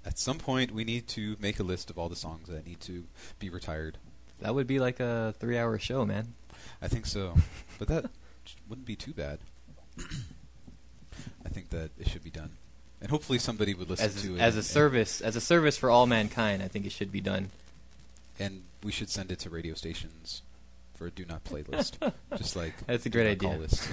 At some point, we need to make a list of all the songs that need to be retired. That would be like a 3-hour show, man. I think so. But that wouldn't be too bad. I think that it should be done. And hopefully somebody would listen to it. As a service for all mankind, I think it should be done. And we should send it to radio stations for a do not play list. Just like that's a great idea. Call list.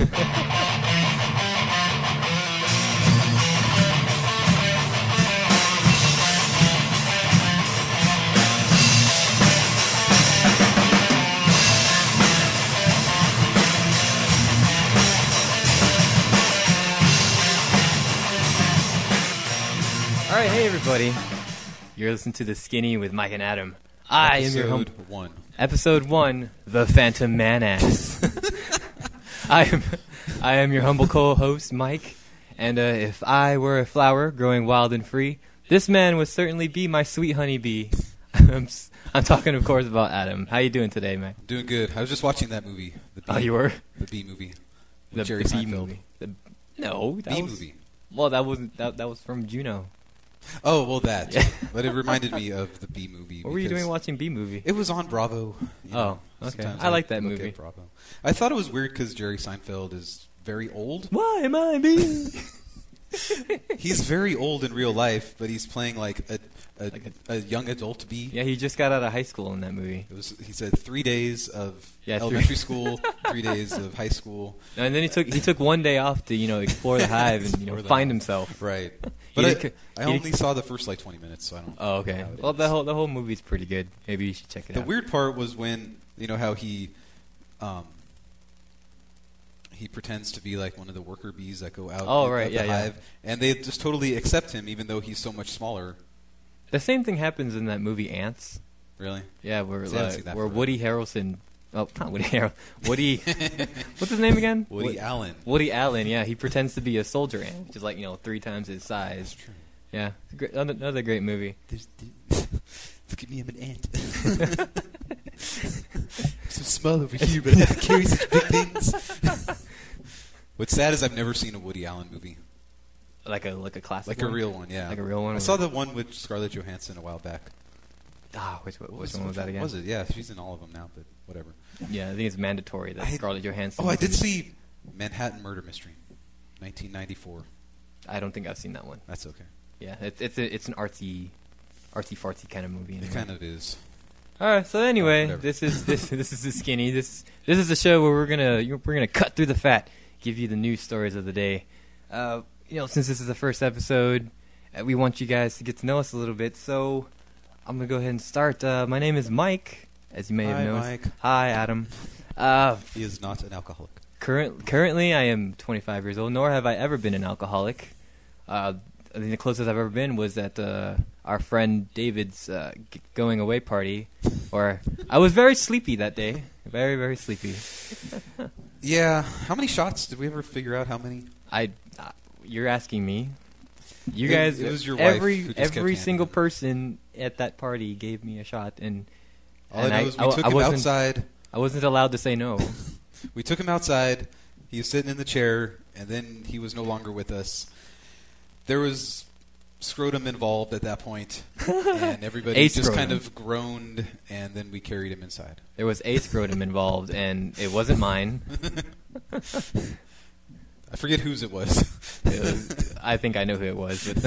All right, hey everybody. You're listening to The Skinny with Mike and Adam. I am your Episode 1, The Phantom Man-Ass. I am your humble co-host, Mike, and if I were a flower growing wild and free, this man would certainly be my sweet honeybee. I'm talking, of course, about Adam. How you doing today, man? Doing good. I was just watching that movie. Oh, you were? The Bee Movie. The Jerry Bee Seinfeld. Movie. No, that Bee was, Movie. Well, that was from Juno. Oh, well, that. Yeah. But it reminded me of the Bee Movie. What were you doing watching Bee Movie? It was on Bravo. Oh, okay. I like that movie. Bravo. I thought it was weird because Jerry Seinfeld is very old. Why am I being... He's very old in real life, but he's playing like a young adult bee. Yeah, he just got out of high school in that movie. He said 3 days of elementary school, 3 days of high school, and then he took 1 day off to explore the hive and find himself. Right. But I only saw the first 20 minutes, so I don't. Oh, okay. Well, the whole movie's pretty good. Maybe you should check it out. The weird part was when how he pretends to be like one of the worker bees that go out of the hive, and they just totally accept him even though he's so much smaller. The same thing happens in that movie Ants. Really? Yeah, where Woody Harrelson. Oh, not Woody Harrelson. Woody. What's his name again? Woody Allen. Woody Allen. Yeah, he pretends to be a soldier ant, which is 3 times his size. That's true. Yeah, another great movie. Look at me, I'm an ant. I'm so small over here, but I have to carry such big things. What's sad is I've never seen a Woody Allen movie. Like a classic. Like one? a real one, yeah. Like a real one. I saw the one with Scarlett Johansson a while back. Which one was that again? Was it? Yeah, she's in all of them now, but whatever. Yeah, I think it's mandatory that Scarlett Johansson. Oh, I did see Manhattan Murder Mystery, 1994. I don't think I've seen that one. That's okay. Yeah, it's an artsy fartsy kind of movie. Anyway. It kind of is. All right. So anyway, this is the Skinny. This is a show where we're gonna cut through the fat, give you the news stories of the day. Since this is the first episode, we want you guys to get to know us a little bit. So I'm gonna go ahead and start. My name is Mike, as you may have noticed. Hi, Mike. Hi, Adam. He is not an alcoholic. Currently, I am 25 years old, nor have I ever been an alcoholic. I think the closest I've ever been was at our friend David's going away party, where I was very sleepy that day. Very, very sleepy. Yeah. How many shots? Did we ever figure out how many? You're asking me. You guys, it was your wife who just every kept single person at that party gave me a shot, and all I know is we took him outside. I wasn't allowed to say no. We took him outside. He was sitting in the chair, and then he was no longer with us. There was scrotum involved at that point, and everybody just kind of groaned, and then we carried him inside. There was a scrotum involved, and it wasn't mine. I forget whose it was. I think I know who it was. But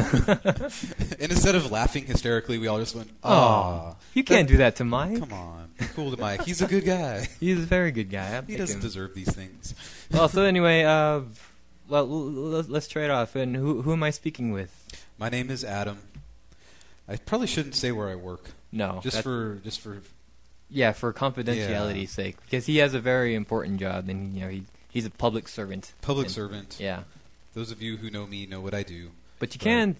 and instead of laughing hysterically, we all just went, "Oh, you can't do that to Mike. Come on, be cool to Mike. He's a good guy. He's a very good guy. He doesn't deserve these things." Well, so anyway, let's trade off. And who am I speaking with? My name is Adam. I probably shouldn't say where I work. No, just for for confidentiality's sake, because he has a very important job, and he's a public servant. Servant. Yeah. Those of you who know me know what I do. But you can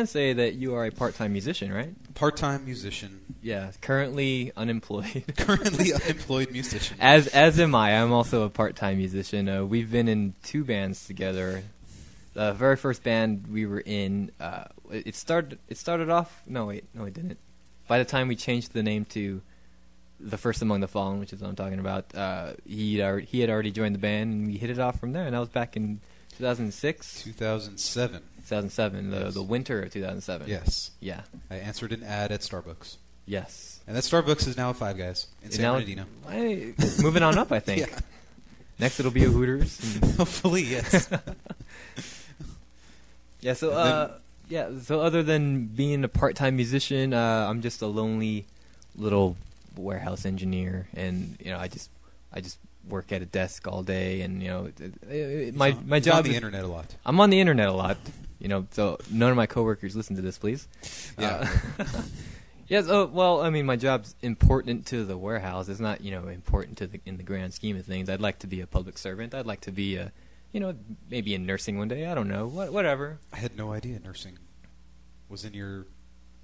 say that you are a part-time musician, right? Part-time musician. Yeah, currently unemployed. Currently unemployed musician. As am I. I'm also a part-time musician. We've been in 2 bands together. The very first band we were in, it started off. No, it didn't. By the time we changed the name to The First Among the Fallen, which is what I'm talking about, he had already joined the band, and we hit it off from there. And that was back in 2006. 2007. 2007, the winter of 2007. Yes. Yeah. I answered an ad at Starbucks. Yes. And that Starbucks is now a Five Guys in San Bernardino. Moving on up, I think. Yeah. Next it'll be a Hooters. Hopefully, yes. Yeah, so other than being a part-time musician, I'm just a lonely little warehouse engineer, and I just work at a desk all day, and my job. On the internet a lot. I'm on the internet a lot, so none of my coworkers listen to this, please. Yeah. Yes. Well, I mean, my job's important to the warehouse. It's not important in the grand scheme of things. I'd like to be a public servant. I'd like to be maybe in nursing one day. I don't know. Whatever. I had no idea nursing was in your.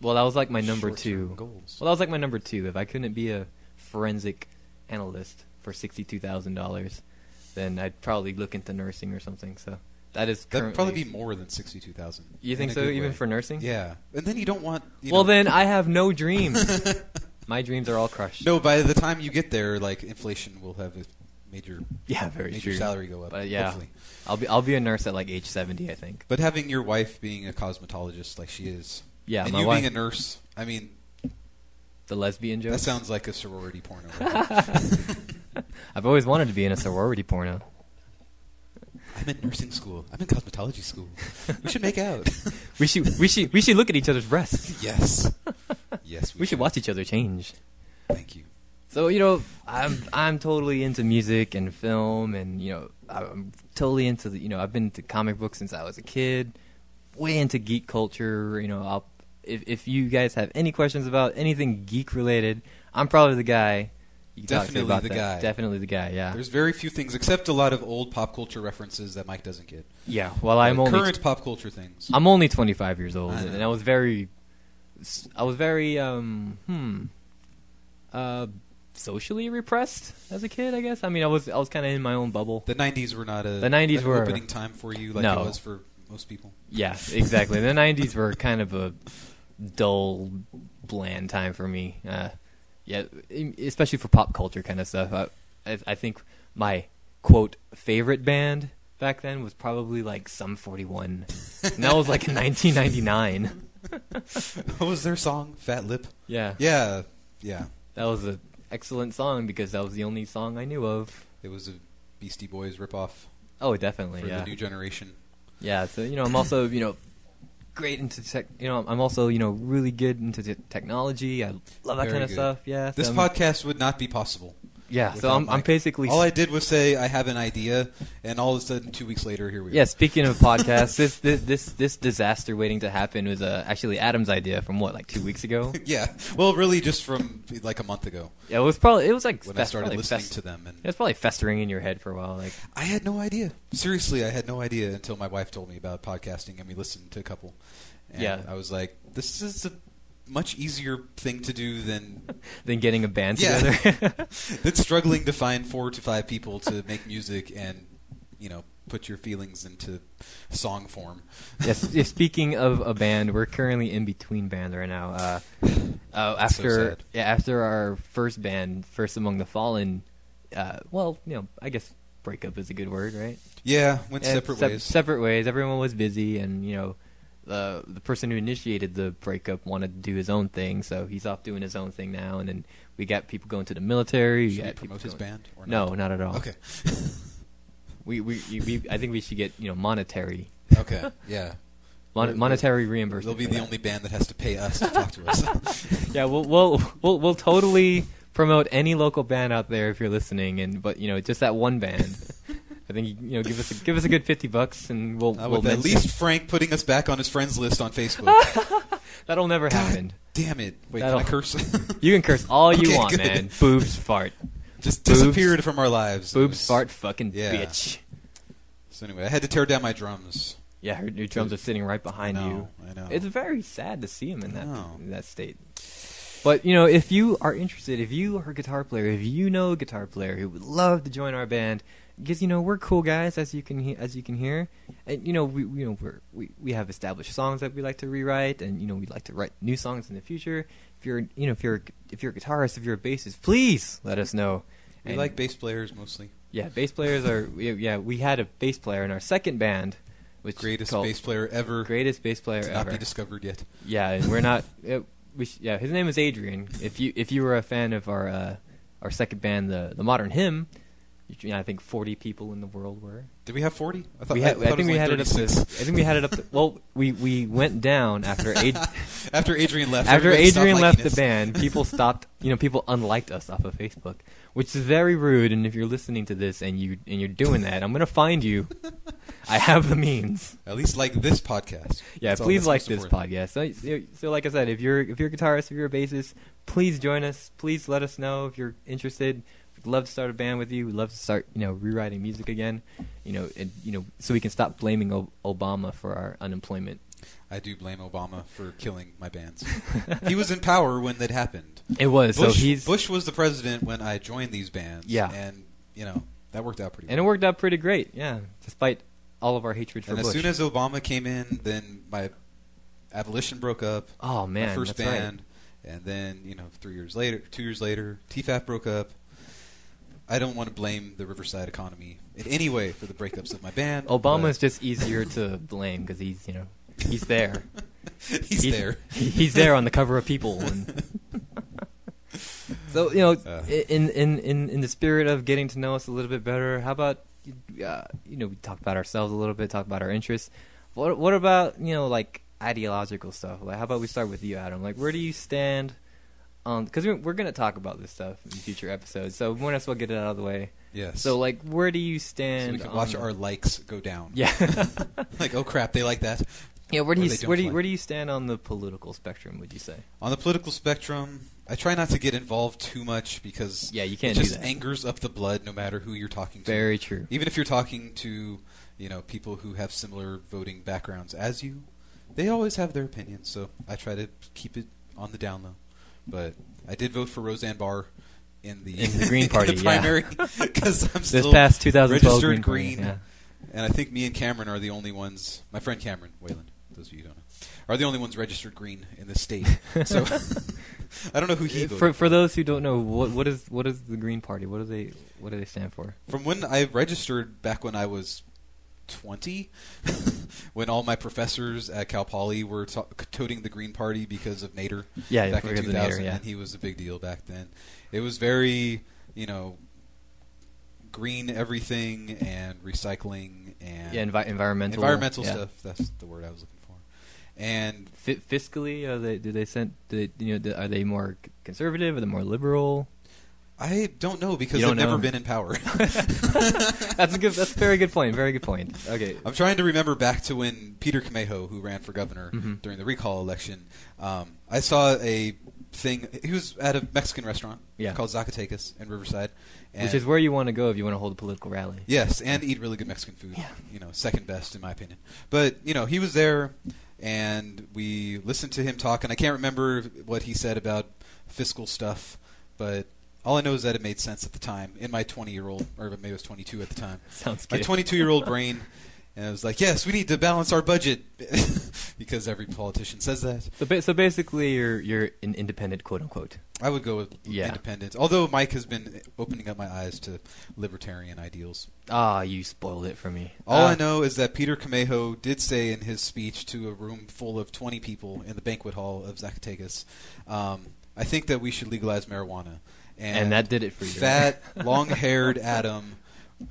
Well, that was like my number short-term 2. goals. Well, that was like my number 2. If I couldn't be a forensic analyst for $62,000, then I'd probably look into nursing or something. So that'd probably be more than $62,000. You think so, even for nursing? Yeah, and then you don't want. Then I have no dreams. My dreams are all crushed. No, by the time you get there, like inflation will have made your salary go up. But yeah, hopefully. I'll be a nurse at like age 70, I think. But having your wife being a cosmetologist like she is, yeah, and my you wife being a nurse, I mean, the lesbian joke. That sounds like a sorority porno. I've always wanted to be in a sorority porno. I'm in nursing school. I'm in cosmetology school. We should make out. we should look at each other's breasts. Yes. Yes. We should watch each other change. Thank you. So I'm totally into music and film, and I'm totally into I've been into comic books since I was a kid. Way into geek culture. If you guys have any questions about anything geek related, I'm probably the guy. Definitely the guy. Definitely the guy, yeah. There's very few things, except a lot of old pop culture references that Mike doesn't get. Yeah, well, I'm only... Current pop culture things. I'm only 25 years old, and I was very socially repressed as a kid, I guess. I mean, I was kind of in my own bubble. The 90s were not an opening time for you like it was for most people. Yeah, exactly. The 90s were kind of a dull, bland time for me. Yeah, especially for pop culture kind of stuff. I think my, quote, favorite band back then was probably like Sum 41. And that was like in 1999. What was their song? Fat Lip? Yeah. Yeah. That was an excellent song because that was the only song I knew of. It was a Beastie Boys ripoff. Oh, definitely, for the new generation. Yeah, so, I'm also, great into tech. I'm also really good into technology. I love that kind of stuff. Yeah. This podcast would not be possible. Yeah. So I'm basically. All I did was say I have an idea, and all of a sudden 2 weeks later, here we are. Yeah. Speaking of podcasts, this disaster waiting to happen was actually Adam's idea from like 2 weeks ago. Yeah. Well, really, just from like a month ago. Yeah. It was like when I started listening to them, and it was probably festering in your head for a while. Like I had no idea. Seriously, I had no idea until my wife told me about podcasting, and we listened to a couple. And yeah. I was like, this is a much easier thing to do than getting a band together. It's struggling to find 4 to 5 people to make music and, put your feelings into song form. Yes. Speaking of a band, we're currently in between bands right now. After our first band, First Among the Fallen, I guess breakup is a good word, right? Yeah, went separate ways. Separate ways. Everyone was busy, and the person who initiated the breakup wanted to do his own thing, so he's off doing his own thing now. And then we got people going to the military. Should we promote his band? Or no, not at all. Okay. I think we should get monetary. Okay. Yeah. Monetary reimbursement. They'll be the only band that has to pay us to talk to us. Yeah, we'll totally promote any local band out there if you're listening, but just that one band. I think give us a good $50 and we'll at least Frank putting us back on his friends list on Facebook. That'll never happen. Damn it! Wait, can I curse? You can curse all you want, good. Man. Boobs fart. Just disappeared from our lives. Boobs fart, fucking bitch. So anyway, I had to tear down my drums. Yeah, your drums are sitting right behind you. I know. It's very sad to see him in that state. But if you are interested, if you are a guitar player, if you know a guitar player who would love to join our band, because we're cool guys, as you can hear, and we have established songs that we like to rewrite, and we'd like to write new songs in the future. If you're a guitarist, if you're a bassist, please let us know. We like bass players mostly. Yeah, bass players are. We had a bass player in our second band. Greatest bass player ever. Greatest bass player ever. Not be discovered yet. Yeah, and we're not. His name is Adrian. If you were a fan of our second band, the Modern Hymn, I think 40 people in the world were. Did we have 40? I think we had it up to. I think we had it up to. Well, we went down after after Adrian left. After Adrian left the band, people stopped. People unliked us off of Facebook, which is very rude. And if you're listening to this and you're doing that, I'm gonna find you. I have the means. At least like this podcast. Yeah, please like this podcast. So like I said, if you're a guitarist, if you're a bassist, please join us. Please let us know if you're interested. We'd love to start a band with you. We'd love to start, rewriting music again. So we can stop blaming Obama for our unemployment. I do blame Obama for killing my bands. He was in power when that happened. It was. Bush was the president when I joined these bands. Yeah. And, that worked out pretty well. And it worked out pretty great, yeah, despite all of our hatred for Bush. And as soon as Obama came in, then my Abolition broke up. Oh, man, my first that's band. Right. And then, 2 years later, TFAP broke up. I don't want to blame the Riverside economy in any way for the breakups of my band. Obama's just easier to blame because he's there. He's there on the cover of People. And so, in the spirit of getting to know us a little bit better, how about we talk about ourselves a little bit, talk about our interests. What about like ideological stuff? Like, how about we start with you, Adam? Like, where do you stand? Because we're going to talk about this stuff in future episodes, so we might as well get it out of the way. Yes. So, like, where do you stand? So we can watch our likes go down. Yeah. Like, oh crap, they like that. Yeah. Where do you stand on the political spectrum? Would you say? On the political spectrum, I try not to get involved too much because you can't it do just that. angers up the blood, no matter who you're talking to. Very true. Even if you're talking to people who have similar voting backgrounds as you, they always have their opinions. So I try to keep it on the down low. But I did vote for Roseanne Barr in the Green Party, in the primary because I'm still this past 2012 registered Green. Party, and I think me and Cameron are the only ones. My friend Cameron Wayland, those of you who don't know, are the only ones registered Green in this state. So I don't know who he voted for those who don't know, what is the Green Party? What do they stand for? From when I registered back when I was 20, when all my professors at Cal Poly were toting the Green Party because of Nader back in 2000, Nader, and he was a big deal back then. It was very, green everything and recycling and environmental stuff. That's the word I was looking for. And fiscally, are they more conservative? Are they more liberal? I don't know because they've never been in power. That's a very good point. Very good point. Okay. I'm trying to remember back to when Peter Camejo, who ran for governor during the recall election, I saw a thing. He was at a Mexican restaurant called Zacatecas in Riverside. Which is where you want to go if you want to hold a political rally. Yes, and eat really good Mexican food. Yeah. Second best in my opinion. But, he was there, and we listened to him talk, and I can't remember what he said about fiscal stuff, but all I know is that it made sense at the time in my 20-year-old, or maybe it was 22 at the time. Sounds good. My 22-year-old brain, and I was like, yes, we need to balance our budget, because every politician says that. So basically, you're an independent, quote unquote. I would go with independent, although Mike has been opening up my eyes to libertarian ideals. Ah, you spoiled it for me. All I know is that Peter Camejo did say in his speech to a room full of 20 people in the banquet hall of Zacatecas, I think that we should legalize marijuana. And that did it for you. Fat, long-haired Adam,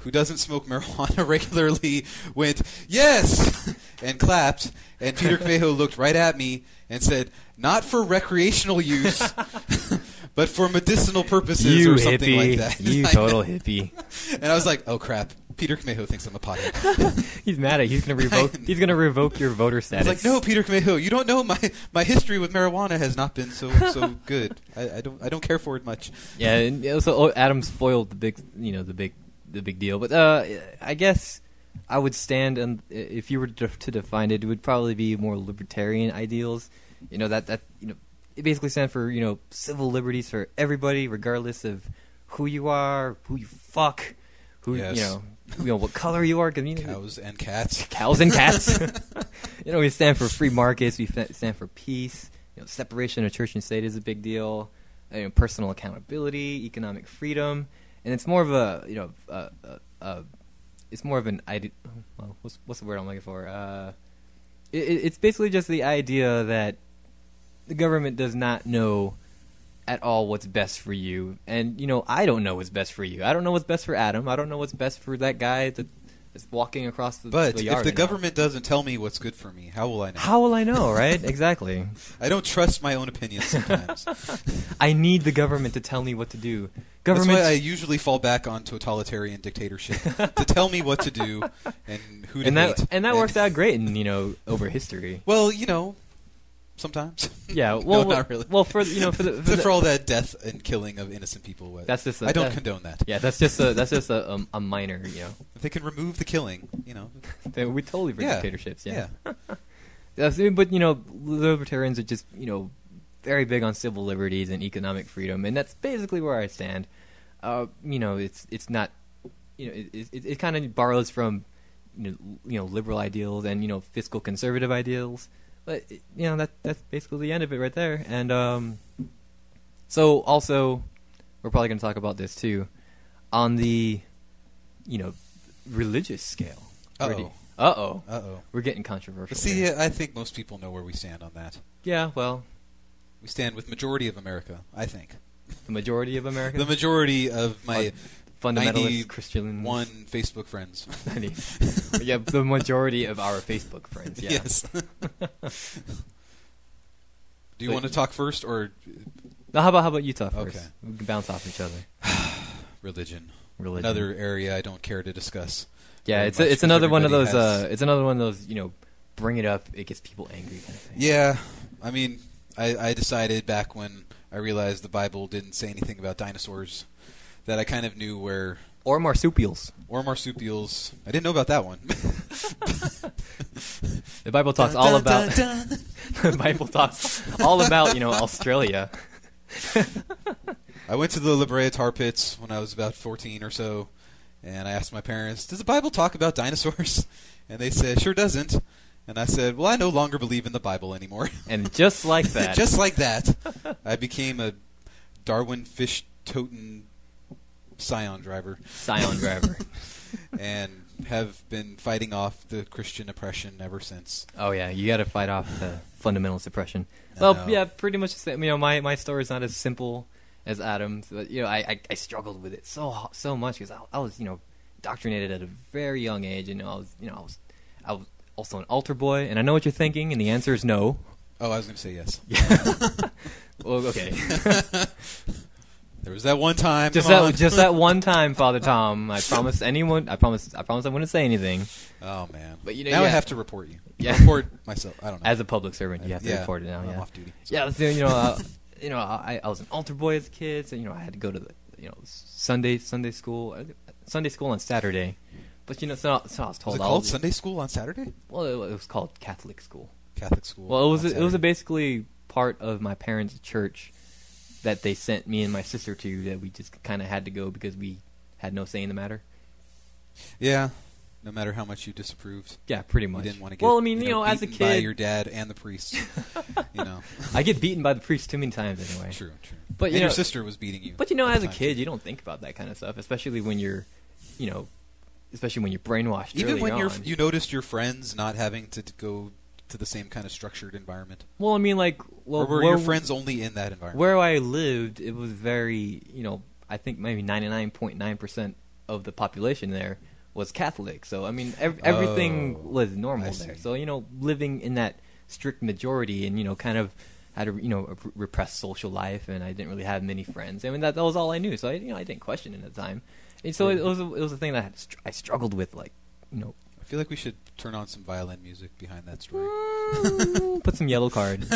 who doesn't smoke marijuana regularly, went, yes, and clapped. And Peter Camejo looked right at me and said, not for recreational use, but for medicinal purposes or something hippie. Like that. You total hippie. And I was like, oh, crap. Peter Camejo thinks I'm a pothead. He's mad at you. He's gonna revoke your voter status. I was like, no, Peter Camejo, you don't know my history with marijuana has not been so good. I don't care for it much. Yeah, and also Adam spoiled the big deal. But I guess I would stand, and if you were to define it, it would probably be more libertarian ideals. That it basically stands for civil liberties for everybody, regardless of who you are, who you fuck, who what color you are. Cows and cats. Cows and cats. We stand for free markets. We stand for peace. Separation of church and state is a big deal. Personal accountability, economic freedom, and it's more of it's more of an idea. Well, what's the word I'm looking for? It's basically just the idea that the government does not know at all what's best for you, and I don't know what's best for you. I don't know what's best for Adam. I don't know what's best for that guy that's walking across the yard. But if the government doesn't tell me what's good for me, how will I know? How will I know, right? Exactly. I don't trust my own opinions sometimes. I need the government to tell me what to do. That's why I usually fall back on totalitarian dictatorship to tell me what to do and who to hate. And that worked out great in over history. Well, sometimes. Yeah, well, no, not really. Well, for all that death and killing of innocent people. I don't condone that. Yeah, that's just a minor, If they can remove the killing, we totally for dictatorships. Yeah. But libertarians are just very big on civil liberties and economic freedom, and that's basically where I stand. It's not, it kind of borrows from liberal ideals and fiscal conservative ideals. But that's basically the end of it right there. And so also, we're probably going to talk about this too, on the religious scale. Uh-oh. We're getting controversial. But see, I think most people know where we stand on that. Yeah, well, we stand with majority of America, I think. The majority of America? The majority of my fundamentalist Christians. 91 Facebook friends. Yeah, the majority of our Facebook friends. Yeah. Yes. Do you want to talk first, or? No, how about you talk first? Okay. We can bounce off each other. Religion. Another area I don't care to discuss. Yeah, it's another one of those. It's another one of those. Bring it up, it gets people angry kind of thing. Yeah, I mean, I decided back when I realized the Bible didn't say anything about dinosaurs that I kind of knew where. Or marsupials. I didn't know about that one. The Bible talks all about. The Bible talks all about Australia. I went to the La Brea tar pits when I was about 14 or so, and I asked my parents, "Does the Bible talk about dinosaurs?" And they said, "Sure doesn't." And I said, "Well, I no longer believe in the Bible anymore." And just like that, I became a Darwin fish-toting Scion driver. And have been fighting off the Christian oppression ever since. Oh yeah, you got to fight off the fundamentalist oppression. Well, yeah, pretty much the same. My story is not as simple as Adam's, but I struggled with it so much because I was indoctrinated at a very young age, and I was also an altar boy, and I know what you're thinking, and the answer is no. Oh, I was going to say yes. Yeah. Well, okay. There was that one time. Just that one time, Father Tom. I promised I wouldn't say anything. Oh man! But now I have to report you. Yeah. Report myself. I don't know. As a public servant, you have to report it now. I'm off duty. So. Yeah. So, I was an altar boy as a kid, so I had to go to the Sunday school on Saturday. But so I was told. Was it called Sunday school on Saturday? Well, it was called Catholic school. Catholic school. Well, it was basically part of my parents' church that they sent me and my sister to, that we just kind of had to go because we had no say in the matter. Yeah, no matter how much you disapproved. Yeah, pretty much. You didn't want to get as a kid, by your dad and the priest. I get beaten by the priest too many times anyway. True. But your sister was beating you. But as a kid, you don't think about that kind of stuff, especially when you're, brainwashed. Even when on. you noticed your friends not having to go to the same kind of structured environment. Well, or were your friends only in that environment? Where I lived, it was very, I think maybe 99.9% of the population there was Catholic. So everything was normal there. So living in that strict majority, and kind of had a repressed social life, and I didn't really have many friends. That was all I knew. So I didn't question it at the time. And so it was a thing that I struggled with, I feel like we should turn on some violin music behind that story. Put some yellow card.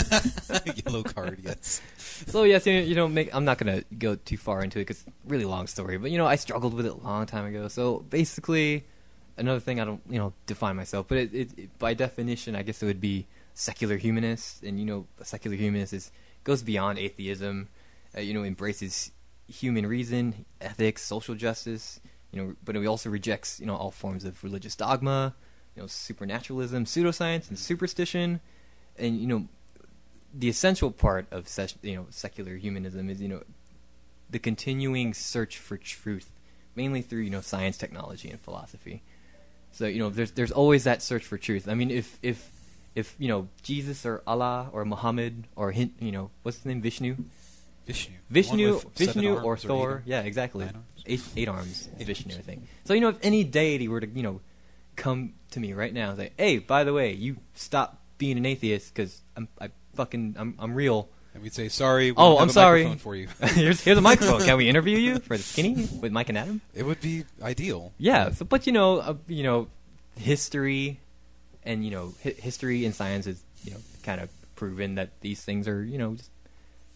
Yellow card, yes. So yes, I'm not gonna go too far into it because really long story. But I struggled with it a long time ago. So basically, another thing I don't define myself, but it by definition, I guess it would be secular humanist. And a secular humanist goes beyond atheism. Embraces human reason, ethics, social justice. But it also rejects, all forms of religious dogma, supernaturalism, pseudoscience, and superstition. And, the essential part of, secular humanism is, the continuing search for truth, mainly through, science, technology, and philosophy. So there's always that search for truth. I mean, if Jesus or Allah or Muhammad or what's his name, Vishnu or Thor, yeah, exactly, 8 arms, Vishnu, I think. So if any deity were to come to me right now and say, hey, by the way, you stop being an atheist because I'm real. And we'd say, sorry, I'm sorry. Microphone for you. here's a microphone. Can we interview you for the Skinny with Mike and Adam? It would be ideal. Yeah, so, but history and history and science is kind of proven that these things are just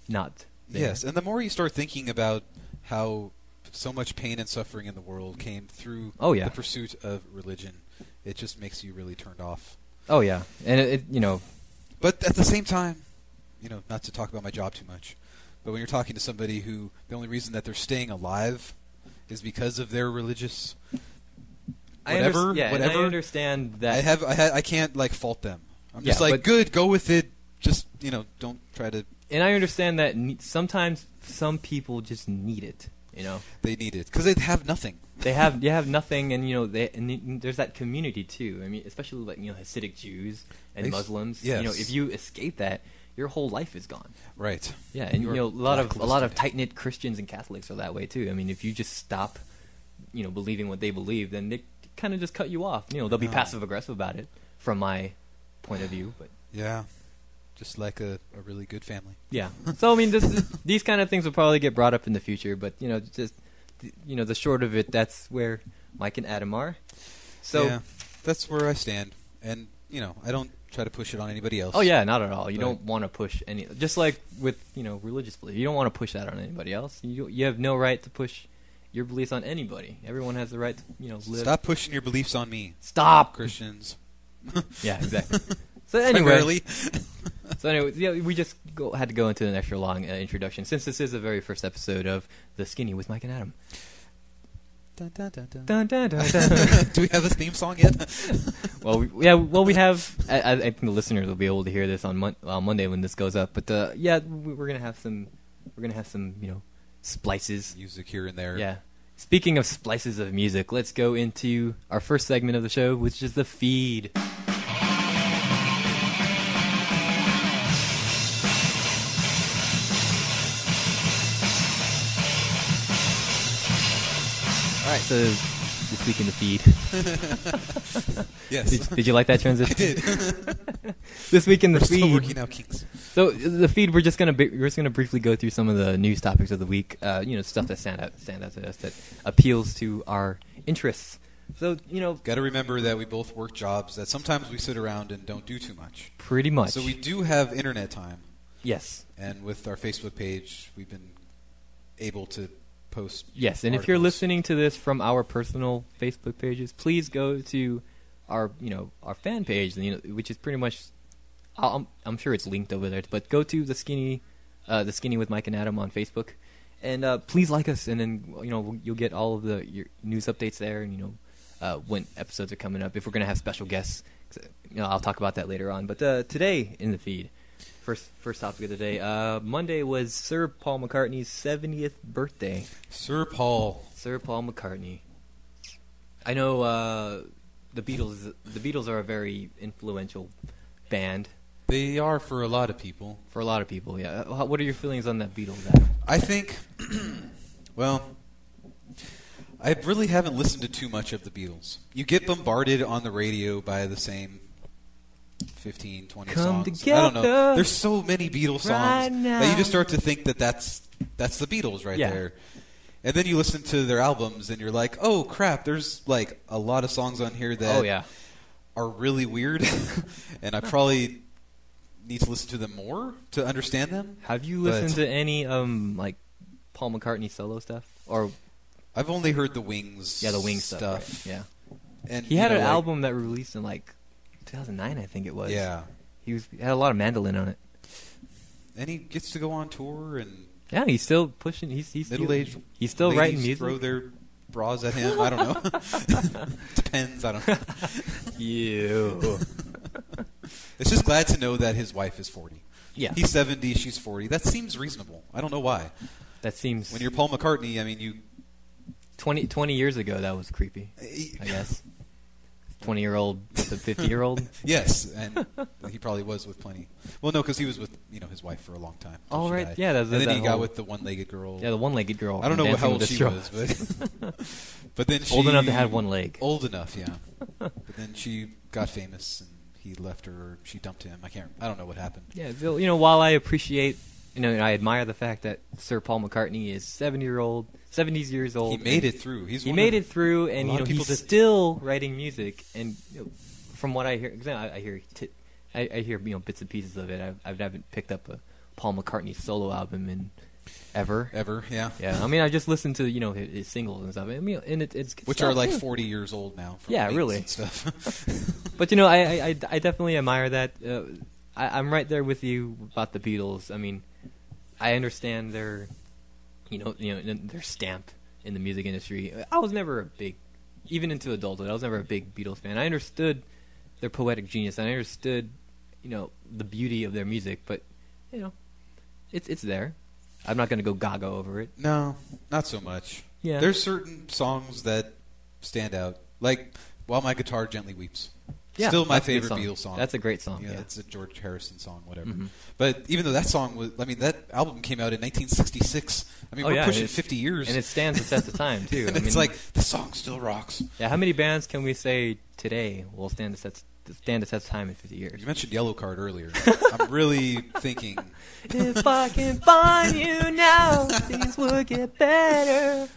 not there. Yes, and the more you start thinking about how so much pain and suffering in the world came through the pursuit of religion, it just makes you really turned off. Oh yeah, and it But at the same time, not to talk about my job too much, but when you're talking to somebody who the only reason that they're staying alive is because of their religious whatever. And I understand that. I can't fault them. I'm just good, go with it. Just don't try to. And I understand that sometimes some people just need it. They need it because they have nothing. They have nothing, and there's that community too. I mean, especially Hasidic Jews and Muslims. Yes. If you escape that, your whole life is gone. Right. Yeah, and a lot of tight knit Christians and Catholics are that way too. I mean, if you just stop, believing what they believe, then they kind of just cut you off. They'll be passive aggressive about it, from my point of view. But yeah. Just like a really good family. Yeah. So I mean, these kind of things will probably get brought up in the future, but just the short of it, that's where Mike and Adam are. So yeah, that's where I stand, and I don't try to push it on anybody else. Oh yeah, not at all. You don't want to push any. Just like with religious belief, you don't want to push that on anybody else. You have no right to push your beliefs on anybody. Everyone has the right to live. Stop pushing your beliefs on me. Stop, Christians. Yeah, exactly. So anyway. Yeah, we just had to go into an extra long introduction since this is the very first episode of The Skinny with Mike and Adam. Dun, dun, dun, dun. Dun, dun, dun, dun. Do we have a theme song yet? we have. I think the listeners will be able to hear this on Monday when this goes up. But we're gonna have some. Splices. Music here and there. Yeah. Speaking of splices of music, let's go into our first segment of the show, which is the feed. All right, so this week in the feed. Yes. Did you like that transition? I did. This week in the feed. Still working out kinks. So the feed, we're just gonna briefly go through some of the news topics of the week. Stuff that stand out to us that appeals to our interests. So got to remember that we both work jobs that sometimes we sit around and don't do too much. Pretty much. So we do have internet time. Yes. And with our Facebook page, we've been able to post. Yes, and articles. If you're listening to this from our personal Facebook pages, please go to our fan page, which is pretty much. I'm sure it's linked over there, but go to the Skinny with Mike and Adam on Facebook, and please like us, and then you'll get all of your news updates there, and when episodes are coming up. If we're gonna have special guests, I'll talk about that later on. But today in the feed, first topic of the day, Monday was Sir Paul McCartney's 70th birthday. Sir Paul McCartney. I know the Beatles. The Beatles are a very influential band. They are for a lot of people. For a lot of people, yeah. What are your feelings on that Beatles, Adam? I think, I really haven't listened to too much of the Beatles. You get bombarded on the radio by the same 15, 20 songs. Together, I don't know. There's so many Beatles songs right that you just start to think that's the Beatles right there. And then you listen to their albums and you're like, oh crap, there's a lot of songs on here that are really weird, and I probably need to listen to them more to understand them. Have you listened to any Paul McCartney solo stuff? Or I've only heard the Wings. Yeah, the Wings stuff. Right? Yeah, and he had an album that released in 2009, I think it was. Yeah, he had a lot of mandolin on it. And he gets to go on tour, and he's still pushing. He's middle-aged. He's still writing music. Throw their bras at him. I don't know. Depends. I don't know. You. It's just glad to know that his wife is 40. Yeah. He's 70, she's 40. That seems reasonable. I don't know why. That seems... When you're Paul McCartney, I mean, you... 20 years ago, that was creepy, I guess. 20-year-old with a 50-year-old? Yes, and he probably was with plenty. Well, no, because he was with his wife for a long time. Oh, right. Died. Yeah, and then he got with the one-legged girl. Yeah, the one-legged girl. I don't know how old she was, but then she... Old enough to have one leg. Old enough, yeah. But then she got famous, and he left her, or she dumped him. I don't know what happened. Yeah, so, while I appreciate, I admire the fact that Sir Paul McCartney is 70 years old. He made it through. He made it through, and he's still writing music. And from what I hear, I hear bits and pieces of it. I haven't picked up a Paul McCartney solo album in ever. Yeah. Yeah, I just listened to his singles and stuff. And it's which stuff, are like 40 years old now. Yeah, really. And stuff. But I definitely admire that. I'm right there with you about the Beatles. I understand their stamp in the music industry. I was never a big, even into adulthood, I was never a big Beatles fan. I understood their poetic genius, and I understood, the beauty of their music. But, it's there. I'm not going to go gaga over it. No, not so much. Yeah. There's certain songs that stand out, like "While My Guitar Gently Weeps." Yeah, still my favorite Beatles song. That's a great song. Yeah, yeah. It's a George Harrison song, whatever. Mm-hmm. But even though that song was, that album came out in 1966. We're pushing 50 years, and it stands the test of time too. And it's like the song still rocks. Yeah, how many bands can we say today will stand the test of time in 50 years? You mentioned Yellow Card earlier. I'm really thinking. If I can find you now, things would get better.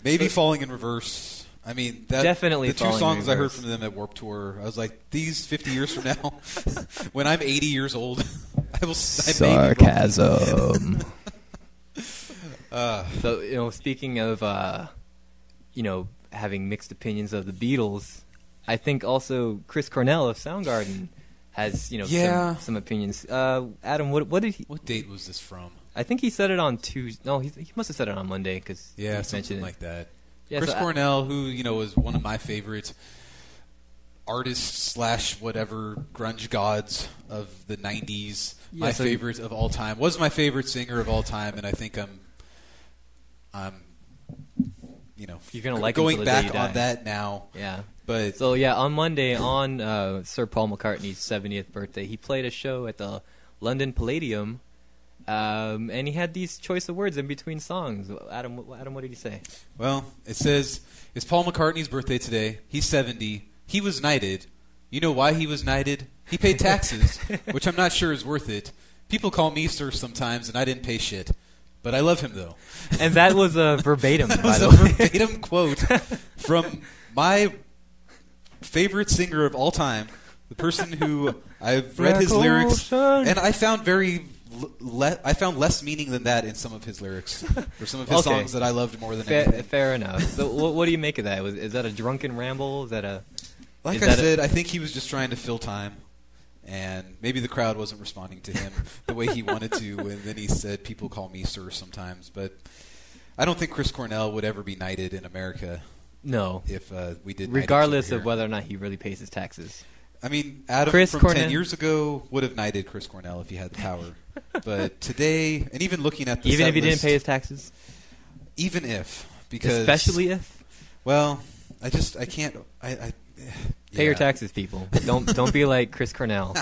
Maybe Falling in Reverse. Definitely the two songs I heard from them at Warped Tour, I was like, these 50 years from now, when I'm 80 years old, I will... Sarcasm. So, speaking of, having mixed opinions of the Beatles, I think also Chris Cornell of Soundgarden has, some opinions. Adam, what did he... What date was this from? I think he said it on Tuesday. No, he must have said it on Monday, because he something like that. Yeah, Chris Cornell, who was one of my favorite artists / whatever grunge gods of the '90s, my favorite of all time, was my favorite singer of all time, and I think I'm you're gonna like going back on that now. Yeah. But so on Monday, on Sir Paul McCartney's 70th birthday, he played a show at the London Palladium. And he had these choice of words in between songs. Adam, what did he say? Well, it says, it's Paul McCartney's birthday today. He's 70. He was knighted. You know why he was knighted? He paid taxes, which I'm not sure is worth it. People call me sir sometimes, and I didn't pay shit. But I love him, though. And that was a verbatim, that by the was way. a verbatim quote from my favorite singer of all time, the person who I've read his lyrics, and I found less meaning than that in some of his lyrics, or some of his songs that I loved more than anything. Fair enough. So, what do you make of that? Is that a drunken ramble? Is that a? Like I said, I think he was just trying to fill time, and maybe the crowd wasn't responding to him the way he wanted to. And then he said, "People call me sir sometimes," but I don't think Chris Cornell would ever be knighted in America. No, if we did, regardless of whether or not he really pays his taxes. Adam from 10 years ago would have knighted Chris Cornell if he had the power. But today, and even looking at the even set if he list, didn't pay his taxes? Even if. Because, especially if? Well, I can't... Pay your taxes, people. Don't be like Chris Cornell.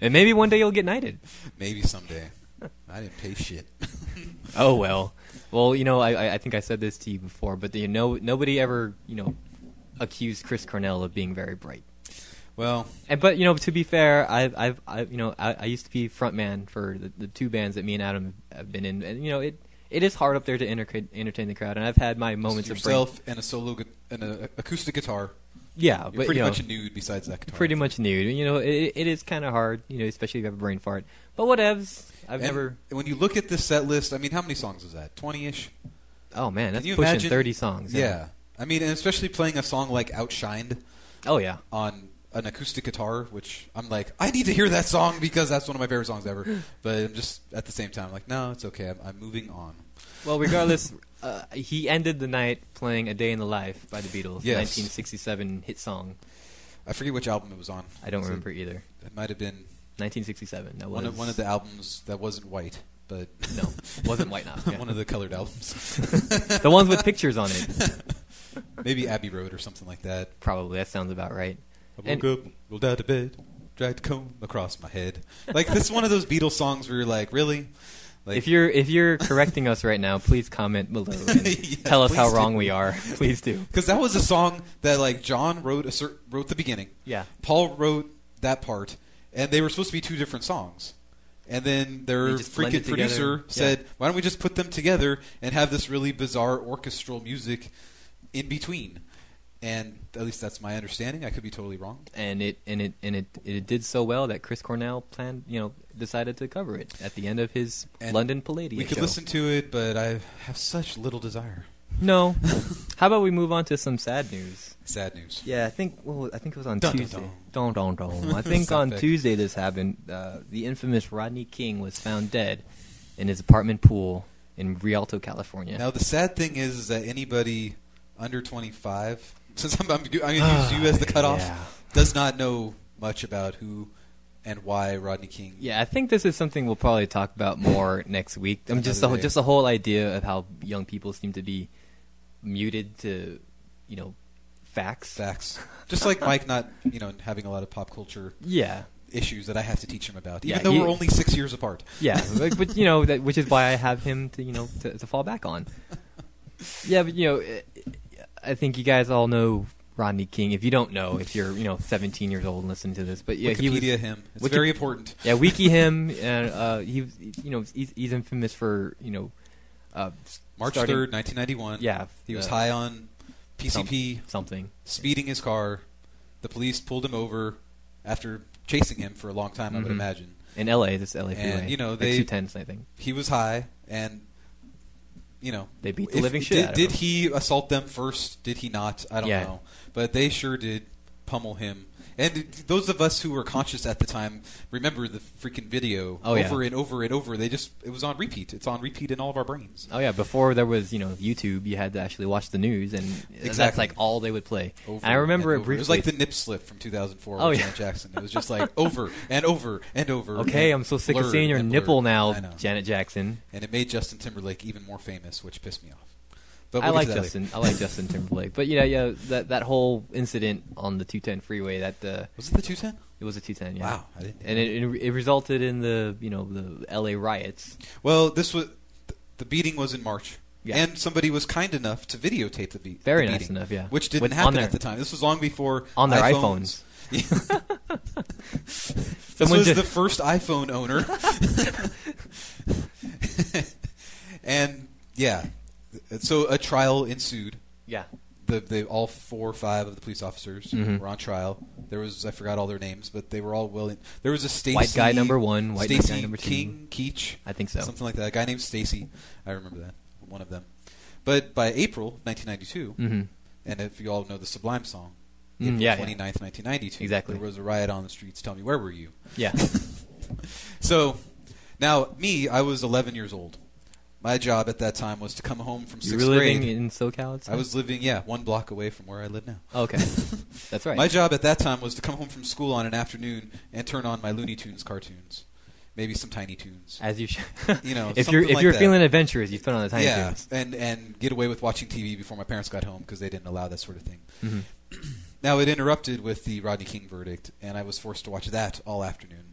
And maybe one day you'll get knighted. Maybe someday. I didn't pay shit. Oh, well. Well, I think I said this to you before, but nobody ever, accused Chris Cornell of being very bright. Well, but to be fair, I used to be frontman for the two bands that me and Adam have been in, and it is hard up there to entertain the crowd, and I've had my moments of yourself and a solo and an acoustic guitar. Yeah, you're but pretty much nude besides that guitar. Pretty much nude. It is kind of hard, especially if you have a brain fart. But whatevs. When you look at this set list, how many songs is that? 20-ish. Oh man, that's pushing 30 songs. Yeah. And especially playing a song like "Outshined." Oh yeah. On an acoustic guitar, which I'm like, I need to hear that song because that's one of my favorite songs ever. But I'm just at the same time like, no, it's okay. I'm moving on. Well, regardless, he ended the night playing "A Day in the Life" by the Beatles, yes. 1967 hit song. I forget which album it was on. I don't remember either. It might have been 1967. That was one of the albums that wasn't white, but no, wasn't white enough. Yeah. One of the colored albums. The ones with pictures on it. Maybe Abbey Road or something like that. Probably. That sounds about right. I woke up, rolled out of bed, dragged a comb across my head. Like, this is one of those Beatles songs where you're like, really? Like, if you're correcting us right now, please comment below and yes, tell us how wrong we are. Please do. Because that was a song that, like, John wrote the beginning. Yeah. Paul wrote that part, and they were supposed to be two different songs. And then their freaking producer said, why don't we just put them together and have this really bizarre orchestral music in between? And at least that's my understanding. I could be totally wrong. And it did so well that Chris Cornell decided to cover it at the end of his London Palladium. We could listen to it, but I have such little desire. No. How about we move on to some sad news? Sad news. Yeah, I think it was on Tuesday. I think on Tuesday this happened. The infamous Rodney King was found dead in his apartment pool in Rialto, California. Now the sad thing is that anybody under 25, since I'm going to use you as the cutoff, does not know much about who and why Rodney King. Yeah, I think this is something we'll probably talk about more next week. Just the whole idea of how young people seem to be muted to, facts. Just like Mike not, having a lot of pop culture issues that I have to teach him about, even though we're only 6 years apart. Yeah, but which is why I have him to fall back on. Yeah, but I think you guys all know Rodney King. If you don't know, if you're 17 years old and listening to this, but yeah, Wikipedia him. It's very important. Yeah, wiki him, and he's infamous for March 3rd, 1991. Yeah, he was high on PCP, something, speeding his car. The police pulled him over after chasing him for a long time. I would imagine in L.A. This L.A. freeway, and they 210s, I think. He was high, and they beat the living shit out of him. Did he assault them first? Did he not? I don't know. But they sure did pummel him. And those of us who were conscious at the time remember the freaking video over and over and over. It was on repeat. It's on repeat in all of our brains. Oh yeah, before there was YouTube, you had to actually watch the news, and that's like all they would play. And I remember it briefly. It was like the nip slip from 2004 with Janet Jackson. It was just like over and over and over. Okay, I'm so sick of seeing your nipple now, Janet Jackson. And it made Justin Timberlake even more famous, which pissed me off. But I like Justin Timberlake. But that whole incident on the 210 freeway, was it the 210? It was a 210. Yeah. Wow, I didn't. And it resulted in the LA riots. Well, the beating was in March. Yeah. And somebody was kind enough to videotape the beating. Very nice enough, yeah. Which didn't happen at the time. This was long before on their iPhones. This was the first iPhone owner. And yeah. So a trial ensued. Yeah. All 4 or 5 of the police officers were on trial. There was, I forgot all their names, but they were all willing. There was a Stacy. White guy number 1, white guy number 2. King, Keach. I think so. Something like that. A guy named Stacy. I remember that. One of them. But by April 1992, and if you all know the Sublime song, April 29th, 1992, exactly. There was a riot on the streets. Tell me, where were you? Yeah. So, now, I was 11 years old. My job at that time was to come home from 6th grade. You were living in SoCal? I was living, 1 block away from where I live now. Okay. That's right. My job at that time was to come home from school on an afternoon and turn on my Looney Tunes cartoons. Maybe some Tiny Toons. As you should. If you're feeling adventurous, you put on the Tiny Toons. and get away with watching TV before my parents got home because they didn't allow that sort of thing. Mm-hmm. Now, it interrupted with the Rodney King verdict, and I was forced to watch that all afternoon.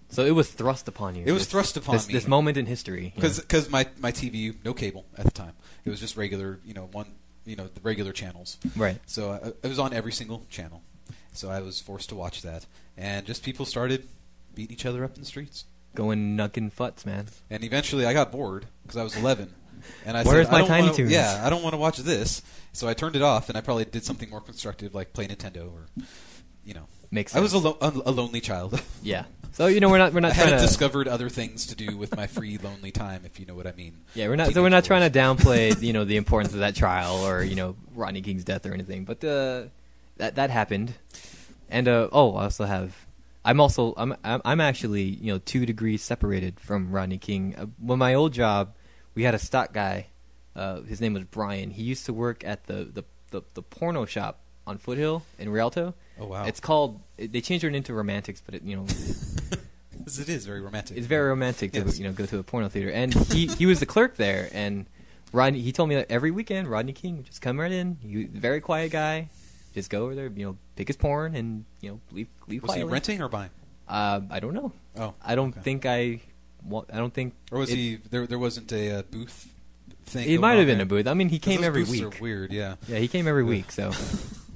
So it was thrust upon you. It was thrust upon me. This moment in history. Because my TV, no cable at the time. It was just regular, the regular channels. Right. So it was on every single channel. So I was forced to watch that. And just people started beating each other up in the streets. Going nucking futs, man. And eventually I got bored because I was 11. And I Where's said, my Tiny Toons? Yeah, I don't want to watch this. So I turned it off, and I probably did something more constructive like play Nintendo or, Makes sense. I was a lonely child. Yeah. So we're not. I hadn't discovered other things to do with my free lonely time, if you know what I mean. Yeah, we're not trying to downplay the importance of that trial or Rodney King's death or anything, but that happened, and I also have. I'm actually 2 degrees separated from Rodney King. When my old job, we had a stock guy. His name was Brian. He used to work at the porno shop on Foothill in Rialto. Oh wow! It's called. They changed it into Romantics, but Because it is very romantic. It's very romantic to go to a porno theater, and he was the clerk there. And Rodney, he told me that every weekend, Rodney King would just come right in. He was a very quiet guy. Just go over there, pick his porn and, leave quietly. Was he renting or buying? I don't know. Oh. I don't think I don't think... Or was he... There wasn't a booth thing? It might have been a booth. I mean, he came every week. Those booths are weird, yeah. Yeah, he came every week, so...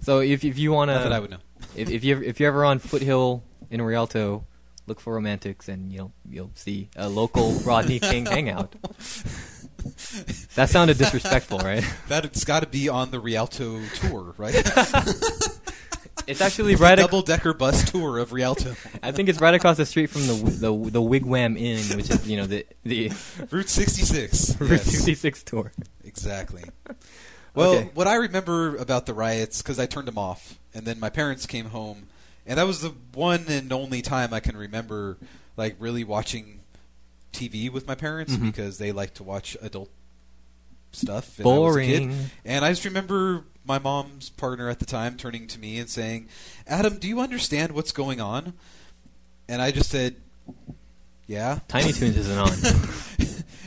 So if you want to... Not that I would know. if you're ever on Foothill in Rialto, look for Romantics and you'll see a local Rodney King hangout. That sounded disrespectful, right? That's got to be on the Rialto tour, right? It's actually right a double-decker bus tour of Rialto. I think it's right across the street from the Wigwam Inn, which is the Route 66. Route 66 tour. Exactly. Well, what I remember about the riots, because I turned them off, and then my parents came home, and that was the one and only time I can remember like really watching TV with my parents because they like to watch adult stuff. And boring. I was a kid. And I just remember my mom's partner at the time turning to me and saying, "Adam, do you understand what's going on?" And I just said, "Yeah." Tiny Toons isn't on.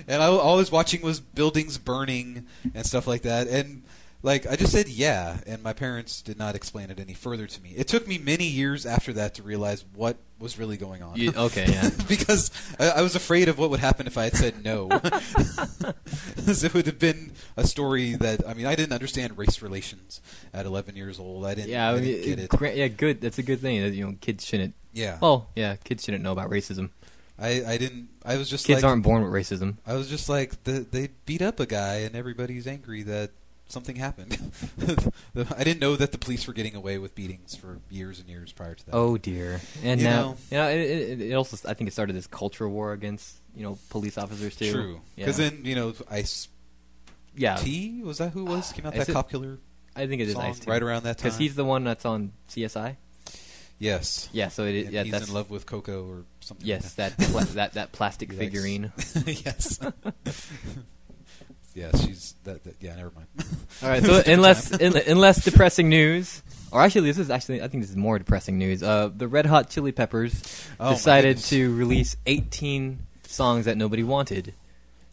And all I was watching was buildings burning and stuff like that. And I just said, "Yeah." And my parents did not explain it any further to me. It took me many years after that to realize what was really going on. Okay, yeah. Because I was afraid of what would happen if I had said no. It would have been a story that, I didn't understand race relations at 11 years old. I didn't get it. Yeah, good. That's a good thing. Kids shouldn't. Yeah. Well, yeah, kids shouldn't know about racism. I didn't. I was just kids aren't born with racism. I was just like, they beat up a guy and everybody's angry that something happened. I didn't know that the police were getting away with beatings for years and years prior to that. Oh dear! And it also, I think it started this culture war against police officers too. True, because then Ice. Yeah, T was that who was came out that Cop Killer? I think it is Ice right around that time because he's the one that's on CSI. Yes. Yeah. So he's in love with Coco or something. Yes, like that plastic figurine. Yes. Yeah, she's that. Yeah, never mind. All right. So in less depressing news, or I think this is more depressing news. The Red Hot Chili Peppers decided to release 18 songs that nobody wanted.